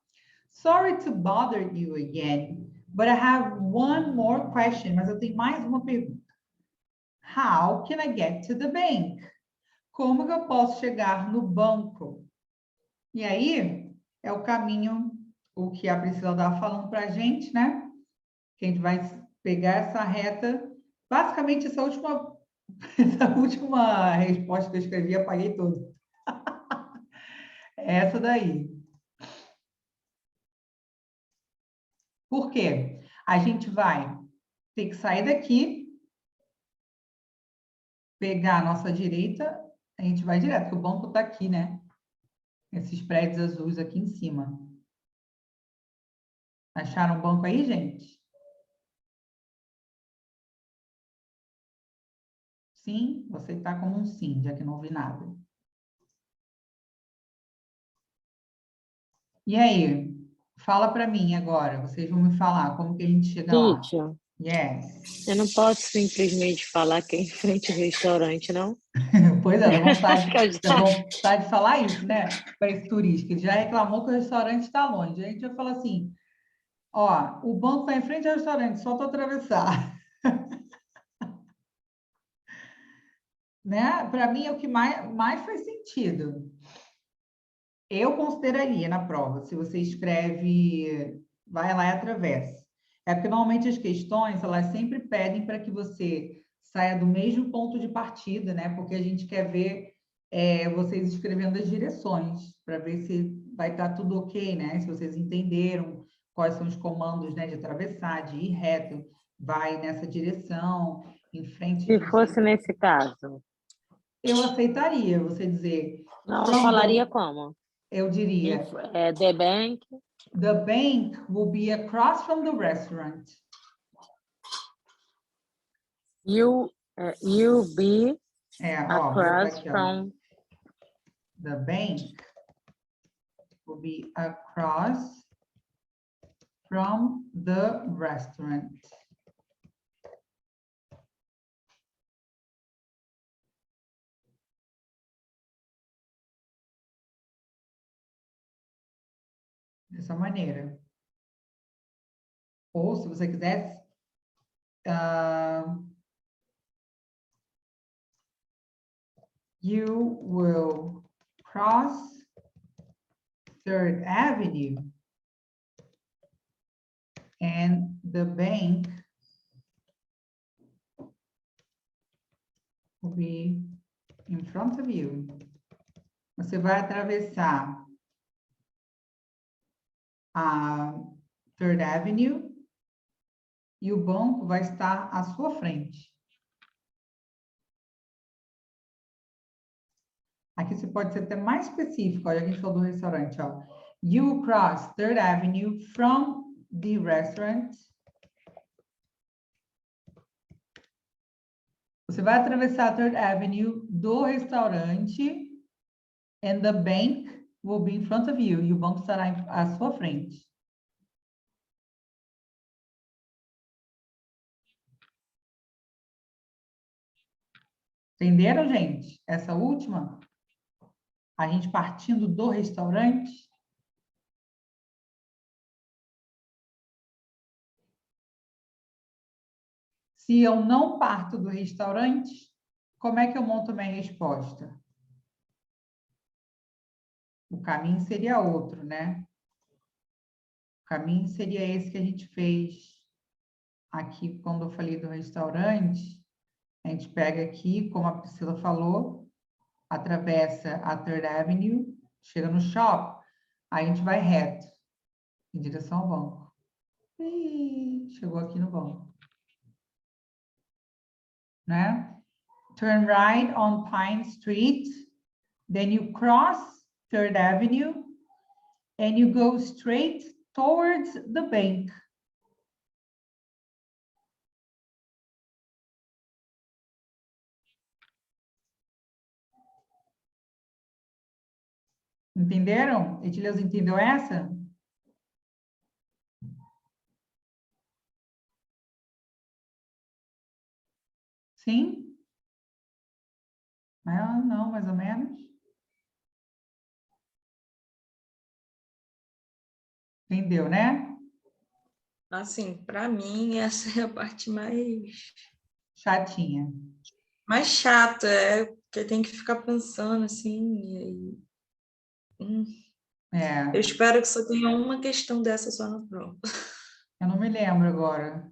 [SPEAKER 1] Sorry to bother you again, but I have one more question. Mas eu tenho mais uma pergunta. How can I get to the bank? Como que eu posso chegar no banco? E aí, é o caminho, o que a Priscila estava falando para a gente, né? Que a gente vai pegar essa reta. Basicamente, essa última resposta que eu escrevi, apaguei tudo. Essa daí. Por quê? A gente vai ter que sair daqui, pegar a nossa direita, a gente vai direto, porque o banco está aqui, né? Esses prédios azuis aqui em cima. Acharam o banco aí, gente? Sim, você está como um sim, já que não ouvi nada. E aí? Fala para mim agora. Vocês vão me falar como que a gente chega lá.
[SPEAKER 3] Teacher,
[SPEAKER 1] Yes.
[SPEAKER 3] eu não posso simplesmente falar que é em frente ao restaurante, não?
[SPEAKER 1] Pois é,
[SPEAKER 3] Acho que eu
[SPEAKER 1] dá
[SPEAKER 3] já...
[SPEAKER 1] vontade de falar isso, né? Para esse turista. Ele já reclamou que o restaurante está longe. A gente vai falar assim: ó, o banco está em frente ao restaurante, só tu atravessar. Né? Para mim é o que mais faz sentido. Eu consideraria na prova, se você escreve, vai lá e atravessa. É porque normalmente as questões, elas sempre pedem para que você saia do mesmo ponto de partida, né? Porque a gente quer ver vocês escrevendo as direções, para ver se vai estar tudo ok, né? Se vocês entenderam quais são os comandos, né, de atravessar, de ir reto, vai nessa direção, em frente.
[SPEAKER 3] Se fosse nesse caso,
[SPEAKER 1] Eu aceitaria você dizer.
[SPEAKER 3] não, eu
[SPEAKER 1] From
[SPEAKER 3] falaria
[SPEAKER 1] the,
[SPEAKER 3] como?
[SPEAKER 1] eu diria,
[SPEAKER 3] The bank,
[SPEAKER 1] the bank will be across from the restaurant.
[SPEAKER 3] you'll be
[SPEAKER 1] Ó, vou botar
[SPEAKER 3] across
[SPEAKER 1] aqui, ó.
[SPEAKER 3] from
[SPEAKER 1] The bank will be across from the restaurant. Dessa maneira. Ou, se você quiser, you will cross 3rd Avenue and the bank will be in front of you. Você vai atravessar a 3rd Avenue e o banco vai estar à sua frente. Aqui você pode ser até mais específico. Olha, a gente falou do restaurante, ó. You will cross 3rd Avenue from the restaurant. Você vai atravessar a 3rd Avenue do restaurante and the bank will be in front of you. E o banco estará à sua frente. Entenderam, gente? Essa última? A gente partindo do restaurante. Se eu não parto do restaurante, como é que eu monto minha resposta? O caminho seria outro, né? O caminho seria esse que a gente fez aqui quando eu falei do restaurante. A gente pega aqui, como a Priscila falou, atravessa a 3rd Avenue, chega no shopping, aí a gente vai reto, em direção ao banco. Ih, chegou aqui no banco. Né? Turn right on Pine Street, then you cross 3rd Avenue, and you go straight towards the bank. Entenderam? Etileuza entendeu essa? Sim? Não, mais ou menos. Entendeu, né?
[SPEAKER 5] Assim, para mim, essa é a parte
[SPEAKER 1] Chatinha.
[SPEAKER 5] mais chata, porque tem que ficar pensando assim.
[SPEAKER 1] É,
[SPEAKER 5] Eu espero que só tenha uma questão dessa só na prova.
[SPEAKER 1] eu não me lembro agora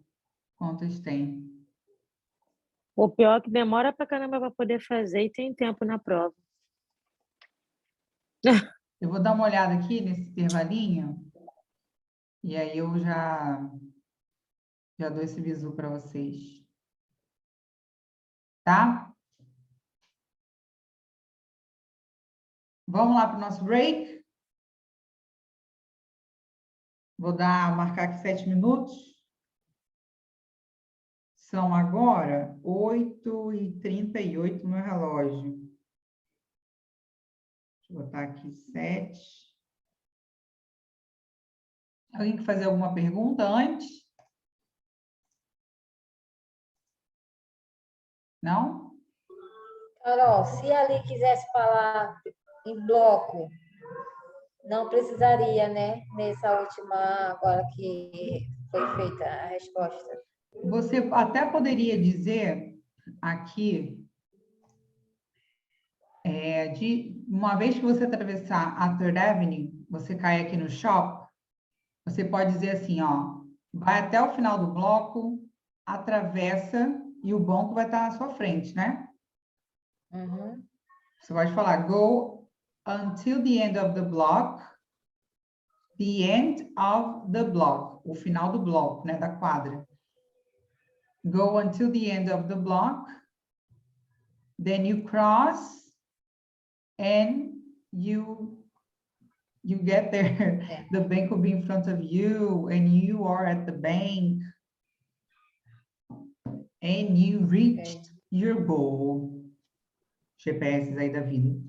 [SPEAKER 1] quantas tem.
[SPEAKER 3] o pior é que demora pra caramba para poder fazer e tem tempo na prova.
[SPEAKER 1] Eu vou dar uma olhada aqui nesse intervalinho e aí eu já dou esse bizu para vocês. Tá? Vamos lá para o nosso break? Vou marcar aqui 7 minutos. São agora 8h38 no meu relógio. Deixa eu botar aqui 7. Alguém quer fazer alguma pergunta antes? Não?
[SPEAKER 2] Carol, se ali quisesse falar em bloco, não precisaria, né? Nessa última, agora que foi feita a resposta.
[SPEAKER 1] Você até poderia dizer aqui, uma vez que você atravessar a 3rd Avenue, você cai aqui no shopping, você pode dizer assim, ó, vai até o final do bloco, atravessa e o banco vai estar na sua frente, né?
[SPEAKER 2] Uhum.
[SPEAKER 1] Você pode falar, go until the end of the block, the end of the block, o final do bloco, né, da quadra. Go until the end of the block, then you cross and you get there. The bank will be in front of you and you are at the bank and you reached your goal. GPS aí da vida.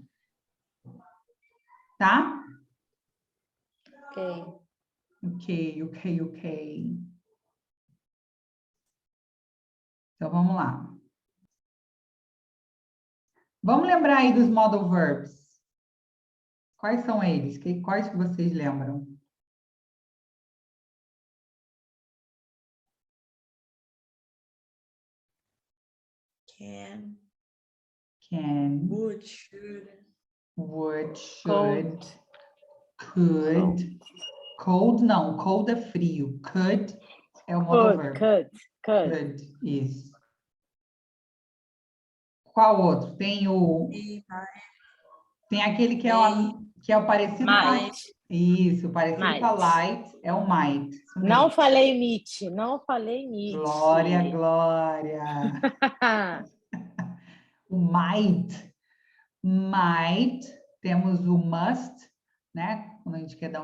[SPEAKER 1] Tá?
[SPEAKER 2] Ok.
[SPEAKER 1] Ok. Então, vamos lá. Vamos lembrar aí dos modal verbs. Quais são eles? Quais que vocês lembram?
[SPEAKER 5] Can,
[SPEAKER 1] Can,
[SPEAKER 5] would, should.
[SPEAKER 1] should, could. Cold não, cold é frio. Could é o modal verb. Could, isso. Qual outro? Tem aquele que é o parecido
[SPEAKER 5] Might.
[SPEAKER 1] com isso, parecido
[SPEAKER 3] Might.
[SPEAKER 1] com a light, é o might. Isso
[SPEAKER 3] Não
[SPEAKER 1] mesmo.
[SPEAKER 3] falei meet, não falei meet.
[SPEAKER 1] Glória. O might, temos o must, né? Quando a gente quer dar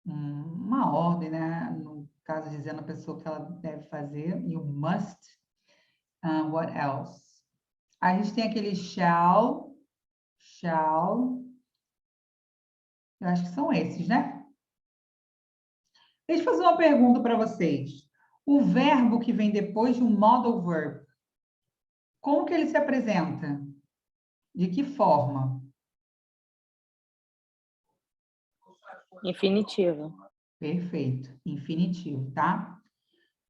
[SPEAKER 1] uma ordem, né? No caso, dizendo a pessoa que ela deve fazer, e o must. What else? A gente tem aquele shall. Eu acho que são esses, né? Deixa eu fazer uma pergunta para vocês. O verbo que vem depois de um modal verb, como que ele se apresenta? De que forma?
[SPEAKER 3] Infinitivo.
[SPEAKER 1] Perfeito. Infinitivo, tá?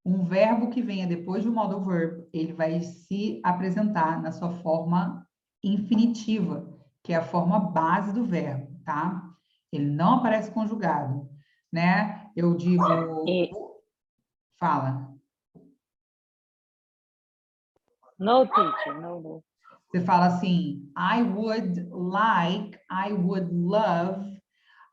[SPEAKER 1] Um verbo que venha depois de um modal verb, ele vai se apresentar na sua forma infinitiva, que é a forma base do verbo, tá? Ele não aparece conjugado, né? Eu digo... Fala.
[SPEAKER 3] No, teacher, no.
[SPEAKER 1] Você fala assim, I would like, I would love,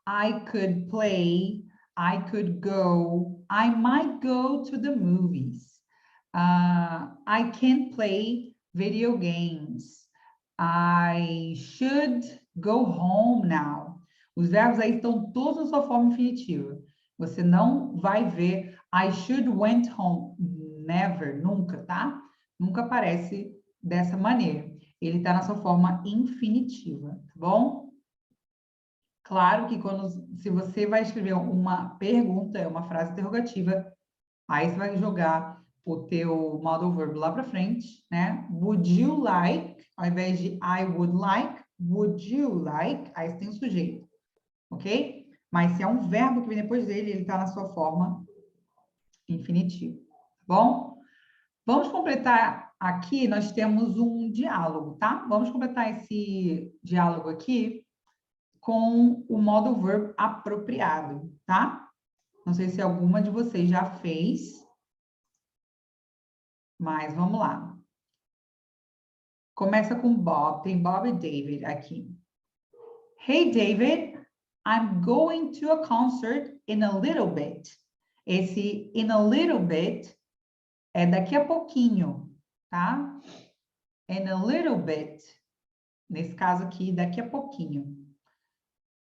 [SPEAKER 1] I could play, I could go, I might go to the movies. I can play video games. I should go home now. Os verbos aí estão todos na sua forma infinitiva. Você não vai ver I should went home. Never, nunca, tá? Nunca aparece dessa maneira. Ele está na sua forma infinitiva, tá bom? Claro que se você vai escrever uma pergunta, uma frase interrogativa, aí você vai jogar o teu modal verb lá para frente, né? Would you like, ao invés de I would you like, aí você tem o sujeito, ok? Mas se é um verbo que vem depois dele, ele está na sua forma infinitiva, tá bom? Vamos completar aqui, nós temos um diálogo, tá? Vamos completar esse diálogo aqui com o modal verb apropriado, tá? Não sei se alguma de vocês já fez, mas vamos lá. Começa com Bob, tem Bob e David aqui. Hey, David, I'm going to a concert in a little bit. Esse in a little bit é daqui a pouquinho, tá? In a little bit, nesse caso aqui, daqui a pouquinho.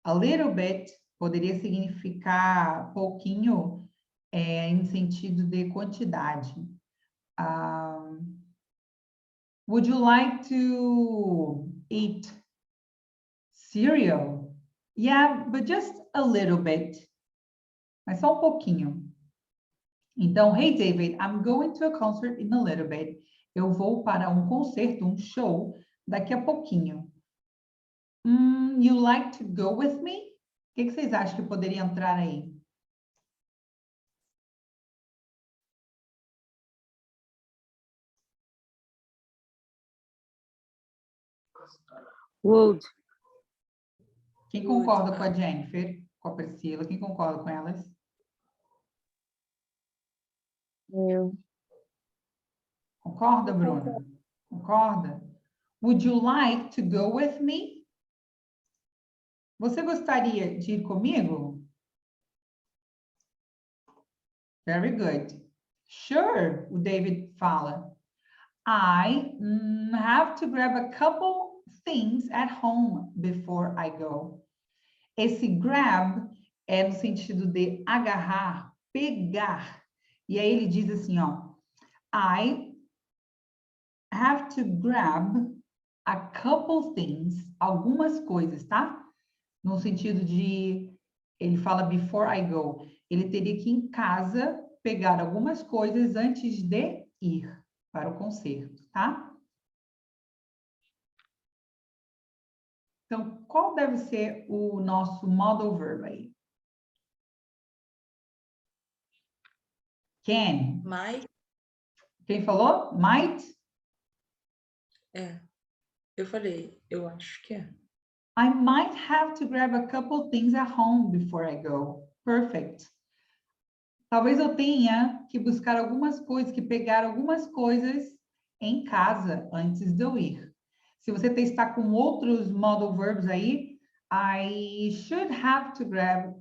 [SPEAKER 1] A little bit poderia significar pouquinho em sentido de quantidade. Would you like to eat cereal? Yeah, but just a little bit. Mas só um pouquinho. Então, hey David, I'm going to a concert in a little bit. Eu vou para um concerto, um show, daqui a pouquinho. You like to go with me? O que vocês acham que poderia entrar aí?
[SPEAKER 3] Would.
[SPEAKER 1] Quem concorda com a Jennifer? Com a Priscila? Quem concorda com elas?
[SPEAKER 3] Eu.
[SPEAKER 1] Concorda, Bruna? Concorda? Would you like to go with me? Você gostaria de ir comigo? Very good. Sure, o David fala. I have to grab a couple things at home before I go. Esse grab é no sentido de agarrar, pegar. E aí ele diz assim, ó. I have to grab a couple things, algumas coisas, tá? No sentido de, ele fala before I go. Ele teria que ir em casa pegar algumas coisas antes de ir para o concerto, tá? Então, qual deve ser o nosso modal verb aí? Can.
[SPEAKER 5] Might,
[SPEAKER 1] Quem falou? Might?
[SPEAKER 5] eu falei, eu acho que é.
[SPEAKER 1] I might have to grab a couple things at home before I go. Perfect. Talvez eu tenha que buscar algumas coisas, que pegar algumas coisas em casa antes de eu ir. Se você está com outros modal verbs aí, I should have to grab,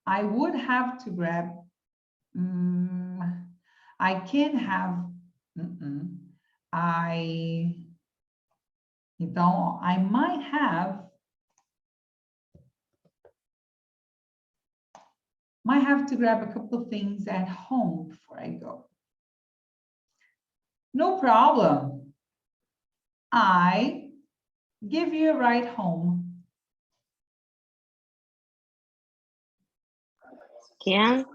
[SPEAKER 1] I would have to grab, I can have, então, I might have to grab a couple of things at home before I go. No problem. I give you a ride home.
[SPEAKER 3] Can.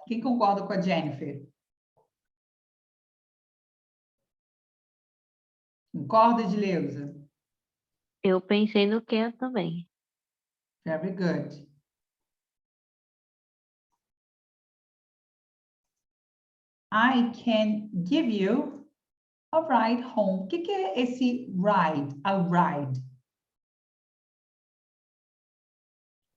[SPEAKER 1] Quem concorda com a Jennifer? Concorda, Edileuza?
[SPEAKER 4] Eu pensei no can também.
[SPEAKER 1] Very good. I can give you a ride home. O que é esse ride? A ride.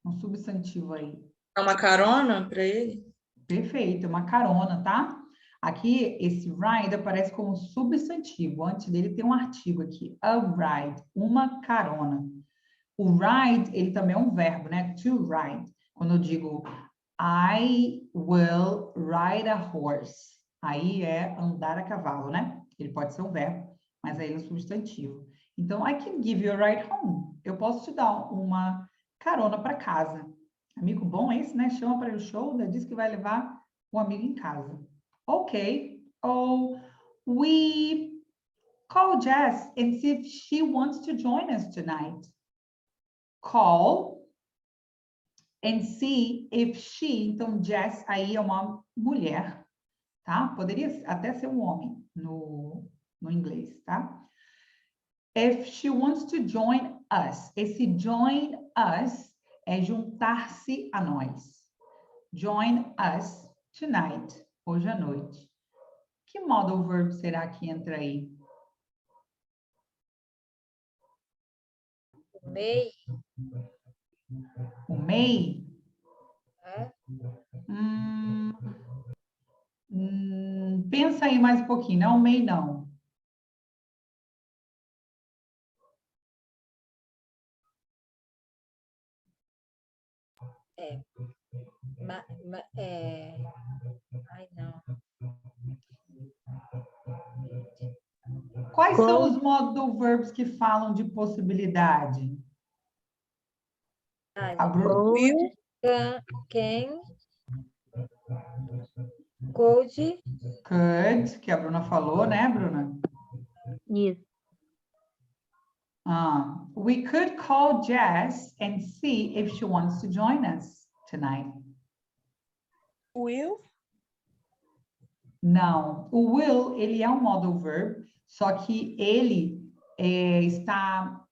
[SPEAKER 1] Um substantivo aí.
[SPEAKER 5] É uma carona para ele?
[SPEAKER 1] Perfeito, uma carona, tá? Aqui, esse ride aparece como substantivo. Antes dele tem um artigo aqui. A ride, uma carona. O ride, ele também é um verbo, né? To ride. Quando eu digo I will ride a horse. Aí é andar a cavalo, né? Ele pode ser um verbo, mas aí ele é um substantivo. Então, I can give you a ride home. Eu posso te dar uma carona para casa. Amigo bom esse, né? Chama para o show, né? Diz que vai levar o amigo em casa. Ok. Ou we call Jess and see if she wants to join us tonight. Call and see if she, então Jess aí é uma mulher, tá? Poderia até ser um homem no inglês, tá? If she wants to join us. Esse join us é juntar-se a nós. Join us tonight, hoje à noite. Que modal verb será que entra aí?
[SPEAKER 2] May,
[SPEAKER 1] O may?
[SPEAKER 2] né?
[SPEAKER 1] Pensa aí mais um pouquinho, não may não.
[SPEAKER 2] Ai, não.
[SPEAKER 1] Quais são os modal verbs que falam de possibilidade? A Bru-
[SPEAKER 5] Will,
[SPEAKER 2] Can, could,
[SPEAKER 1] Could, que a Bruna falou, né, Bruna?
[SPEAKER 4] Isso.
[SPEAKER 1] We could call Jess and see if she wants to join us tonight.
[SPEAKER 5] will,
[SPEAKER 1] Não, o will, ele é um modal verb, só que ele está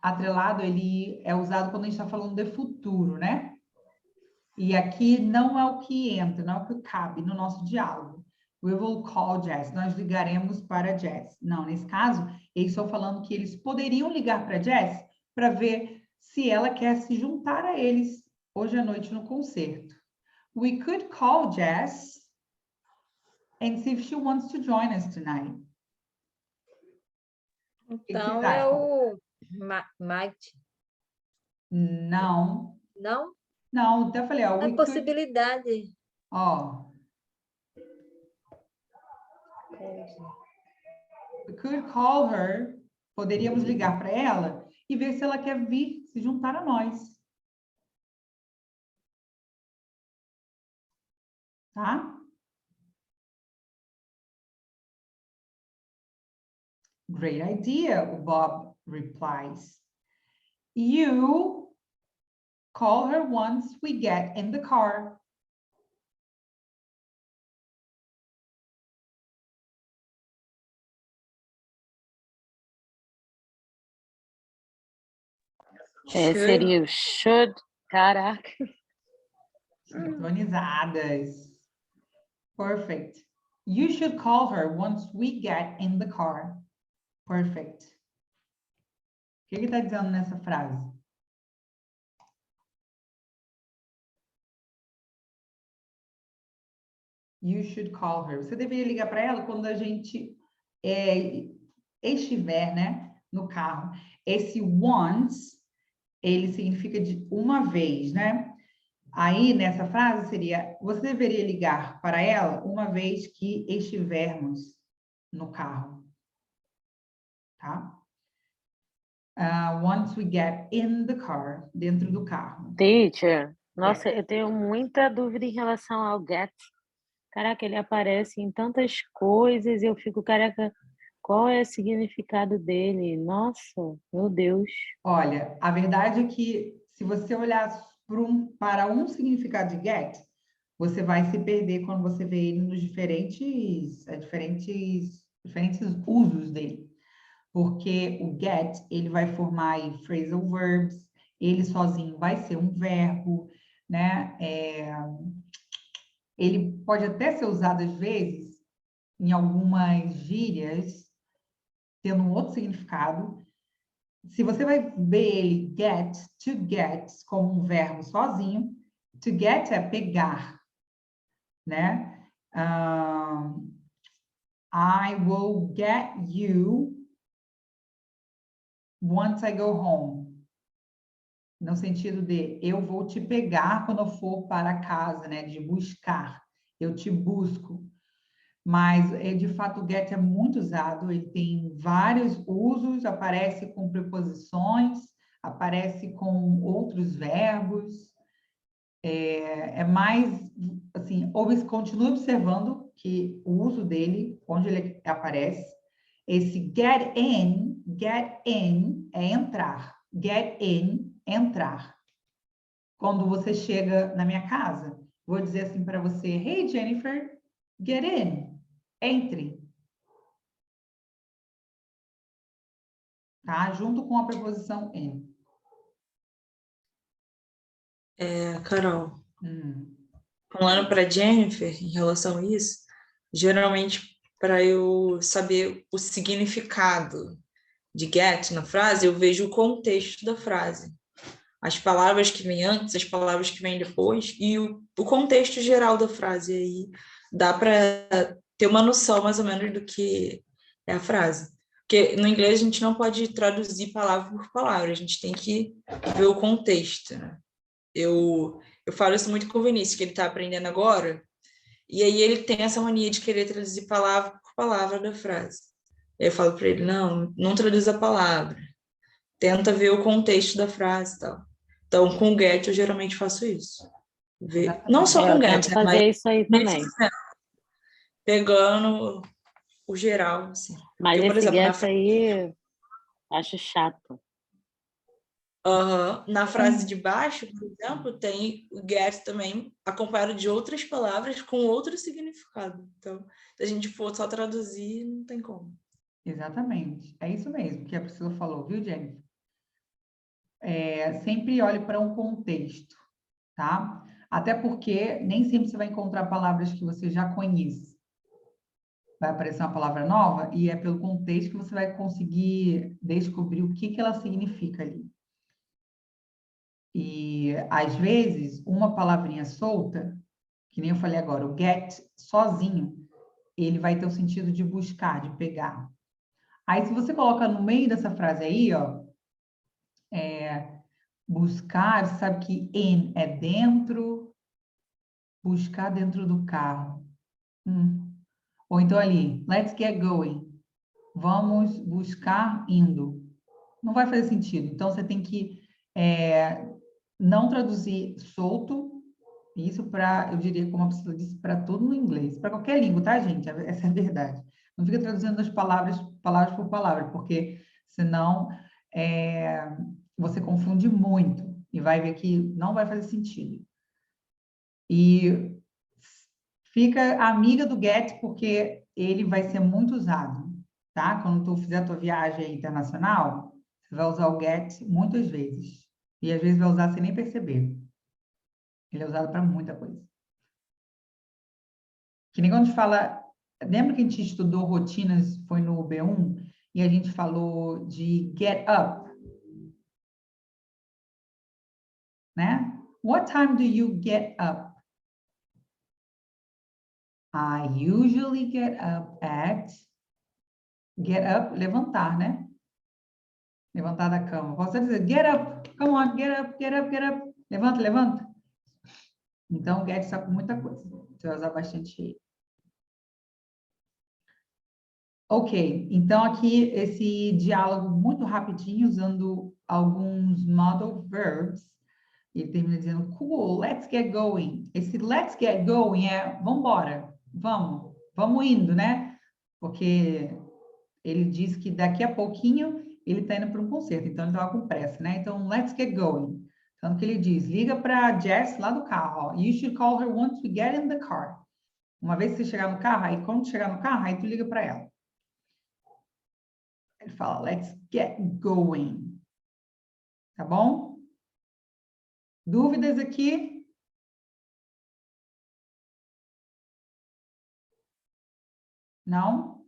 [SPEAKER 1] atrelado, ele é usado quando a gente está falando de futuro, né? E aqui não é o que entra, não é o que cabe no nosso diálogo. We will call Jess. Nós ligaremos para Jess. Não, nesse caso, eles estão falando que eles poderiam ligar para Jess para ver se ela quer se juntar a eles hoje à noite no concerto. We could call Jess and see if she wants to join us tonight. que
[SPEAKER 2] então
[SPEAKER 1] vocês
[SPEAKER 2] é
[SPEAKER 1] acham?
[SPEAKER 2] o might,
[SPEAKER 1] Não.
[SPEAKER 2] não?
[SPEAKER 1] Não, até falei, ó,
[SPEAKER 2] A
[SPEAKER 1] we could,
[SPEAKER 2] possibilidade.
[SPEAKER 1] ó, we could call her, poderíamos ligar para ela e ver se ela quer vir se juntar a nós. Tá? Great idea, o Bob replies. You call her once we get in the car.
[SPEAKER 3] Seria o should. Caraca.
[SPEAKER 1] Sintonizadas. Perfect. You should call her once we get in the car. Perfect. O que ele está dizendo nessa frase? You should call her. Você deveria ligar para ela quando a gente estiver, né, no carro. Esse once, ele significa de uma vez, né? Aí, nessa frase, seria, você deveria ligar para ela uma vez que estivermos no carro. Tá? Once we get in the car, dentro do carro.
[SPEAKER 3] Teacher, nossa, eu tenho muita dúvida em relação ao get. Caraca, ele aparece em tantas coisas, eu fico, caraca, qual é o significado dele? Nossa, meu Deus.
[SPEAKER 1] Olha, a verdade é que se você olhar para um significado de get, você vai se perder quando você vê ele nos diferentes usos dele. Porque o get, ele vai formar aí phrasal verbs, ele sozinho vai ser um verbo, né? Ele pode até ser usado às vezes em algumas gírias, tendo um outro significado. Se você vai ver ele to get, como um verbo sozinho, to get é pegar, né? I will get you once I go home. No sentido de eu vou te pegar quando eu for para casa, né? De buscar. Eu te busco. Mas, de fato, o get é muito usado, ele tem vários usos, aparece com preposições, aparece com outros verbos. É mais, assim, continue observando que o uso dele, onde ele aparece, esse get in é entrar. Get in, entrar. Quando você chega na minha casa, vou dizer assim para você, hey, Jennifer, get in. Entre. Tá? Junto com a preposição in.
[SPEAKER 5] Carol, falando para Jennifer em relação a isso, geralmente para eu saber o significado de get na frase, eu vejo o contexto da frase. As palavras que vêm antes, as palavras que vêm depois e o contexto geral da frase. Aí dá para ter uma noção mais ou menos do que é a frase. Porque no inglês a gente não pode traduzir palavra por palavra, a gente tem que ver o contexto, né? Eu falo isso muito com o Vinícius, que ele está aprendendo agora, e aí ele tem essa mania de querer traduzir palavra por palavra da frase. Eu falo para ele, não traduz a palavra, tenta ver o contexto da frase e tal. Então, com o get, eu geralmente faço isso. Não só com
[SPEAKER 3] Eu
[SPEAKER 5] o
[SPEAKER 3] tento
[SPEAKER 5] get, né,
[SPEAKER 3] fazer
[SPEAKER 5] mas
[SPEAKER 3] isso aí também.
[SPEAKER 5] pegando o geral, assim.
[SPEAKER 3] Mas
[SPEAKER 5] Porque, por
[SPEAKER 3] esse
[SPEAKER 5] exemplo,
[SPEAKER 3] get aí, acho chato.
[SPEAKER 5] na frase de baixo, por exemplo, tem o get também acompanhado de outras palavras com outro significado. Então, se a gente for só traduzir, não tem como.
[SPEAKER 1] Exatamente. É isso mesmo que a Priscila falou, viu, Jennifer? Sempre olhe para um contexto, tá? Até porque nem sempre você vai encontrar palavras que você já conhece. Vai aparecer uma palavra nova e é pelo contexto que você vai conseguir descobrir o que ela significa ali. E, às vezes, uma palavrinha solta, que nem eu falei agora, o get sozinho, ele vai ter o sentido de buscar, de pegar. Aí, se você coloca no meio dessa frase aí, ó, Buscar, sabe que in é dentro, buscar dentro do carro. Ou então ali, let's get going. Vamos buscar indo. Não vai fazer sentido. Então, você tem que não traduzir solto. Isso para, eu diria, como a pessoa disse, para tudo no inglês. Para qualquer língua, tá, gente? Essa é a verdade. Não fica traduzindo as palavras por palavra, porque senão você confunde muito e vai ver que não vai fazer sentido. E fica amiga do get, porque ele vai ser muito usado, tá? Quando tu fizer a tua viagem internacional, você vai usar o get muitas vezes. E às vezes vai usar sem nem perceber. Ele é usado para muita coisa. Que nem quando a gente fala... Lembra que a gente estudou rotinas, foi no B1, e a gente falou de get up? Né? What time do you get up? I usually get up at... Get up, levantar, né? Levantar da cama. Posso dizer, get up, come on, get up, get up, get up. Levanta, levanta. Então, get está com muita coisa. Você vai usar bastante ele. Ok, então aqui esse diálogo muito rapidinho, usando alguns modal verbs. Ele termina dizendo, cool, let's get going. Esse let's get going é, vamos embora, vamos indo, né? Porque ele diz que daqui a pouquinho ele está indo para um concerto, então ele estava com pressa, né? Então, let's get going. Tanto que ele diz, liga para a Jess lá do carro, ó. You should call her once we get in the car. Uma vez que você chegar no carro, aí quando chegar no carro, aí tu liga para ela. Ele fala, let's get going. Tá bom? Dúvidas aqui? Não?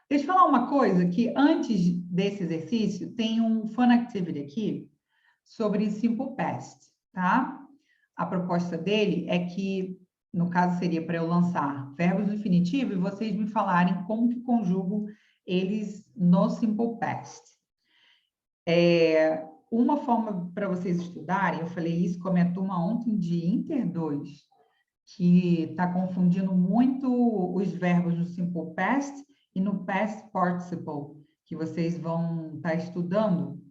[SPEAKER 1] Deixa eu falar uma coisa, que antes desse exercício, tem um fun activity aqui sobre simple past, tá? A proposta dele é que, no caso, seria para eu lançar verbos no infinitivo e vocês me falarem como que conjugo eles no simple past. Uma forma para vocês estudarem, eu falei isso com a minha turma ontem de Inter 2, que está confundindo muito os verbos no simple past e no past participle, que vocês vão estar estudando,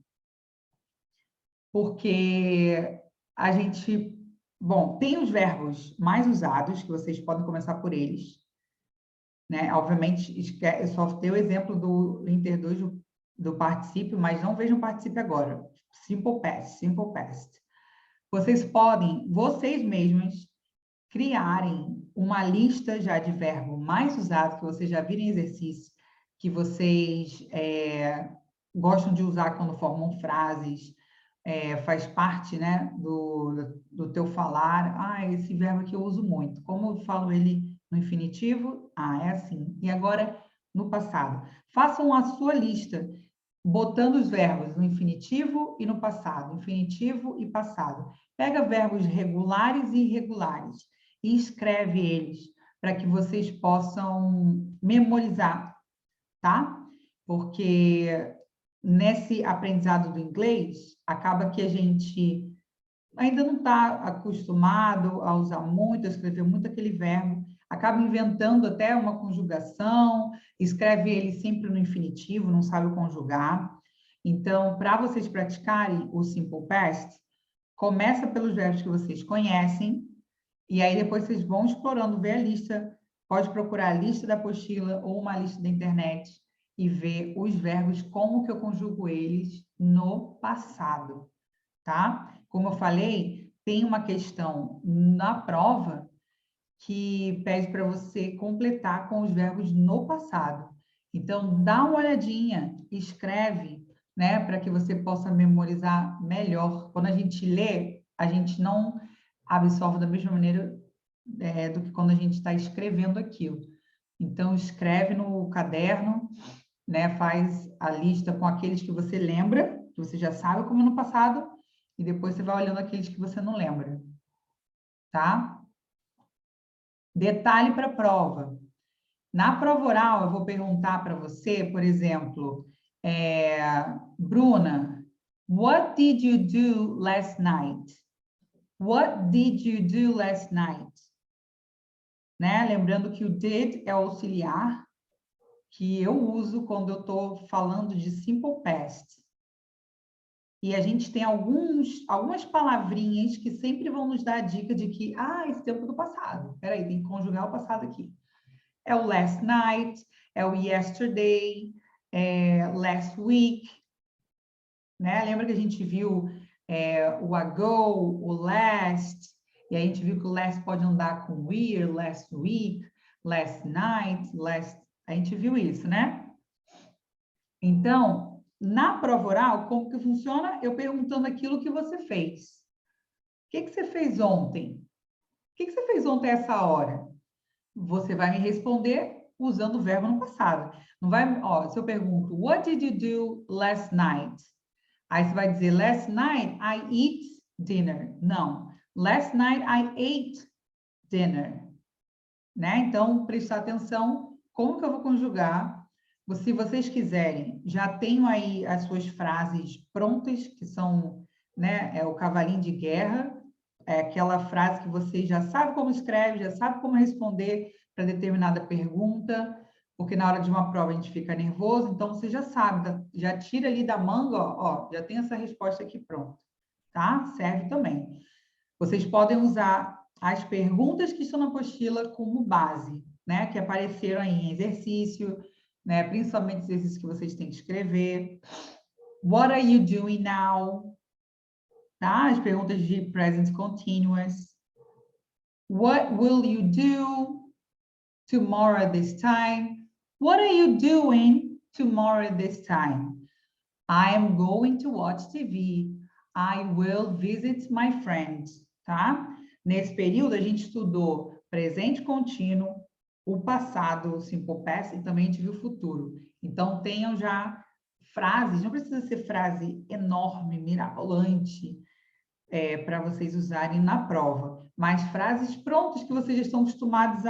[SPEAKER 1] porque a gente... Bom, tem os verbos mais usados, que vocês podem começar por eles, né? Obviamente, eu só dei o exemplo do Inter 2 do particípio, mas não vejam o particípio agora. Simple past, simple past. Vocês podem, vocês mesmos, criarem uma lista já de verbo mais usado, que vocês já viram em exercício, que vocês gostam de usar quando formam frases, faz parte, né, do teu falar. Ah, esse verbo aqui eu uso muito. Como eu falo ele no infinitivo? Ah, é assim. E agora, no passado. Façam a sua lista, botando os verbos no infinitivo e no passado. Infinitivo e passado. Pega verbos regulares e irregulares e escreve eles para que vocês possam memorizar, tá? Porque nesse aprendizado do inglês, acaba que a gente ainda não está acostumado a usar muito, a escrever muito aquele verbo, acaba inventando até uma conjugação, escreve ele sempre no infinitivo, não sabe conjugar. Então, para vocês praticarem o Simple Past, começa pelos verbos que vocês conhecem, e aí depois vocês vão explorando, ver a lista, pode procurar a lista da apostila ou uma lista da internet, e ver os verbos, como que eu conjugo eles no passado, tá? Como eu falei, tem uma questão na prova que pede para você completar com os verbos no passado. Então, dá uma olhadinha, escreve, né, para que você possa memorizar melhor. Quando a gente lê, a gente não absorve da mesma maneira do que quando a gente está escrevendo aquilo. Então, escreve no caderno, né, faz a lista com aqueles que você lembra, que você já sabe como no passado, e depois você vai olhando aqueles que você não lembra, tá? Detalhe para a prova. Na prova oral, eu vou perguntar para você, por exemplo, Bruna, What did you do last night? What did you do last night? Né? Lembrando que o did é auxiliar, que eu uso quando eu estou falando de simple past. E a gente tem algumas palavrinhas que sempre vão nos dar a dica de que, esse tempo do passado. Peraí, tem que conjugar o passado aqui. É o last night, é o yesterday, é last week, né? Lembra que a gente viu o ago, o last, e a gente viu que o last pode andar com were, last week, last night, a gente viu isso, né? Então, na prova oral, como que funciona? Eu perguntando aquilo que você fez. O que você fez ontem? O que você fez ontem a essa hora? Você vai me responder usando o verbo no passado. Não vai, se eu pergunto, what did you do last night? Aí você vai dizer, last night I eat dinner. Não, last night I ate dinner. Né? Então, prestar atenção, como que eu vou conjugar? Se vocês quiserem, já tenho aí as suas frases prontas, que são, né, o cavalinho de guerra, é aquela frase que você já sabe como escreve, já sabe como responder para determinada pergunta, porque na hora de uma prova a gente fica nervoso, então você já sabe, já tira ali da manga, já tem essa resposta aqui pronta, tá? Serve também. Vocês podem usar as perguntas que estão na apostila como base, né? Que apareceram aí em exercício, né? Principalmente os exercícios que vocês têm que escrever. What are you doing now? Tá? As perguntas de present continuous. What will you do tomorrow at this time? What are you doing tomorrow at this time? I am going to watch TV. I will visit my friends, tá? Nesse período, a gente estudou presente contínuo, o passado, o simple past, e também a gente viu o futuro. Então, tenham já frases, não precisa ser frase enorme, mirabolante, para vocês usarem na prova, mas frases prontas que vocês já estão acostumados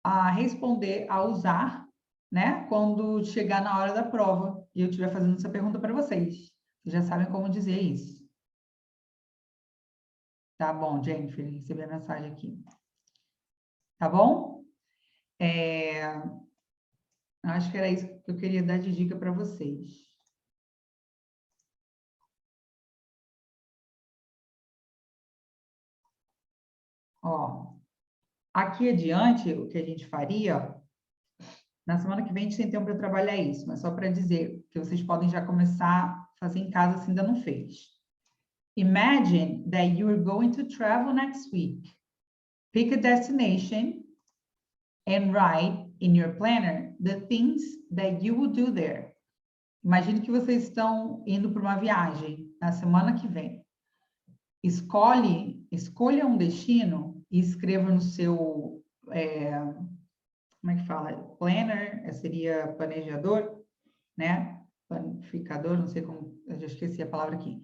[SPEAKER 1] a responder, a usar, né? Quando chegar na hora da prova e eu estiver fazendo essa pergunta para vocês. Vocês já sabem como dizer isso. Tá bom, Jennifer, recebi a mensagem aqui. Tá bom? Acho que era isso que eu queria dar de dica para vocês. Ó, aqui adiante, o que a gente faria, na semana que vem a gente tem tempo para trabalhar isso, mas só para dizer que vocês podem já começar a fazer em casa se ainda não fez. Imagine that you are going to travel next week. Pick a destination and write in your planner the things that you will do there. Imagine que vocês estão indo para uma viagem na semana que vem. Escolha um destino e escreva no seu, como é que fala? Planner, seria planejador, né? Planificador, não sei como, eu já esqueci a palavra aqui.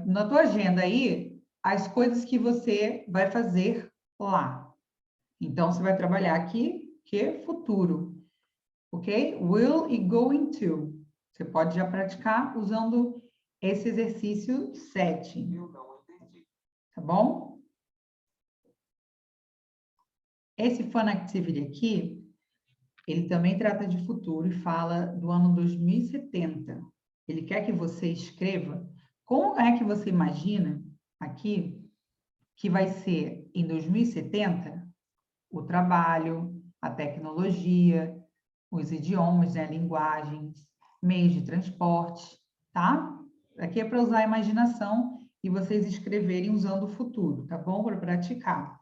[SPEAKER 1] Na tua agenda aí, as coisas que você vai fazer lá. Então, você vai trabalhar aqui, que é futuro, ok? Will e going to. Você pode já praticar usando esse exercício 7. Tá bom? Esse Fun Activity aqui, ele também trata de futuro e fala do ano 2070. Ele quer que você escreva como é que você imagina aqui que vai ser em 2070 o trabalho, a tecnologia, os idiomas, né, linguagens, meios de transporte, tá? Aqui é para usar a imaginação e vocês escreverem usando o futuro, tá bom? Para praticar.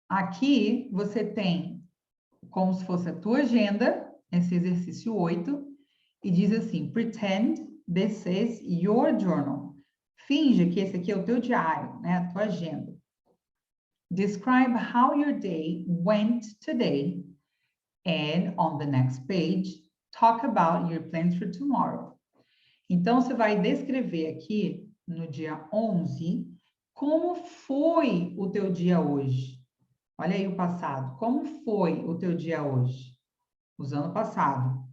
[SPEAKER 1] Aqui você tem como se fosse a tua agenda, esse exercício 8, e diz assim, pretend this is your journal. Finge que esse aqui é o teu diário, né? A tua agenda. Describe how your day went today. And on the next page, talk about your plans for tomorrow. Então, você vai descrever aqui, no dia 11, como foi o teu dia hoje. Olha aí o passado. Como foi o teu dia hoje? Usando o passado.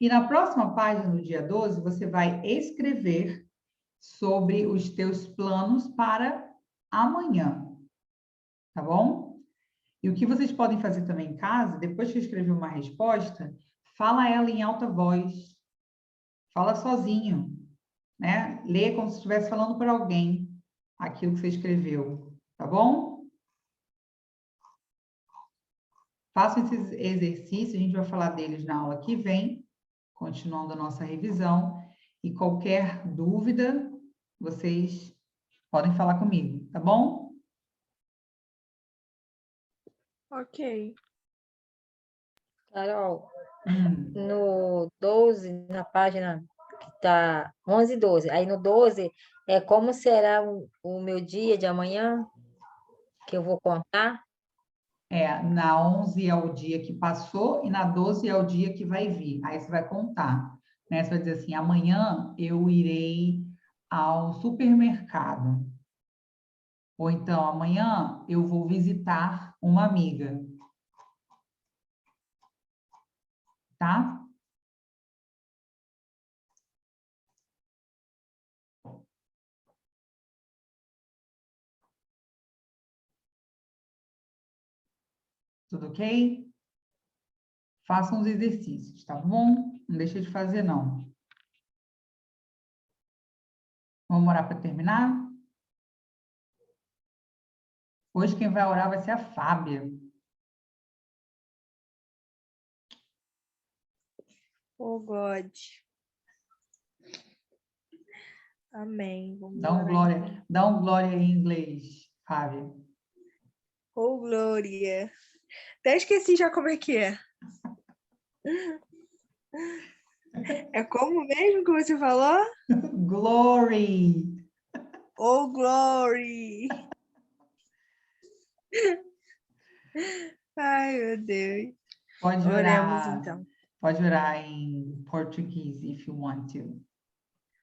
[SPEAKER 1] E na próxima página, no dia 12, você vai escrever sobre os teus planos para amanhã, tá bom? E o que vocês podem fazer também em casa, depois que escrever uma resposta, fala ela em alta voz, fala sozinho, né? Lê como se estivesse falando para alguém aquilo que você escreveu, tá bom? Façam esses exercícios, a gente vai falar deles na aula que vem, continuando a nossa revisão. E qualquer dúvida, vocês podem falar comigo, tá bom?
[SPEAKER 6] Ok.
[SPEAKER 2] Carol,
[SPEAKER 1] Hum.
[SPEAKER 2] no 12, na página que está 11 e 12, aí no 12 é como será o meu dia de amanhã, que eu vou contar.
[SPEAKER 1] Na 11 é o dia que passou e na 12 é o dia que vai vir. Aí você vai contar, né? Você vai dizer assim, amanhã eu irei ao supermercado. Ou então, amanhã eu vou visitar uma amiga. Tá? Tudo ok? Façam os exercícios, tá bom? Não deixa de fazer, não. Vamos orar para terminar? Hoje quem vai orar vai ser a Fábia.
[SPEAKER 6] Oh, God. Amém. Vamos
[SPEAKER 1] Dá um
[SPEAKER 6] orar,
[SPEAKER 1] glória,
[SPEAKER 6] então.
[SPEAKER 1] dá um glória em inglês, Fábia.
[SPEAKER 6] Oh, glória. Até esqueci já como é que é. É como mesmo que você falou?
[SPEAKER 1] Glory!
[SPEAKER 6] Oh, glory. Ai, meu Deus.
[SPEAKER 1] Pode
[SPEAKER 6] Oremos,
[SPEAKER 1] orar,
[SPEAKER 6] então.
[SPEAKER 1] pode orar em português, if you want to.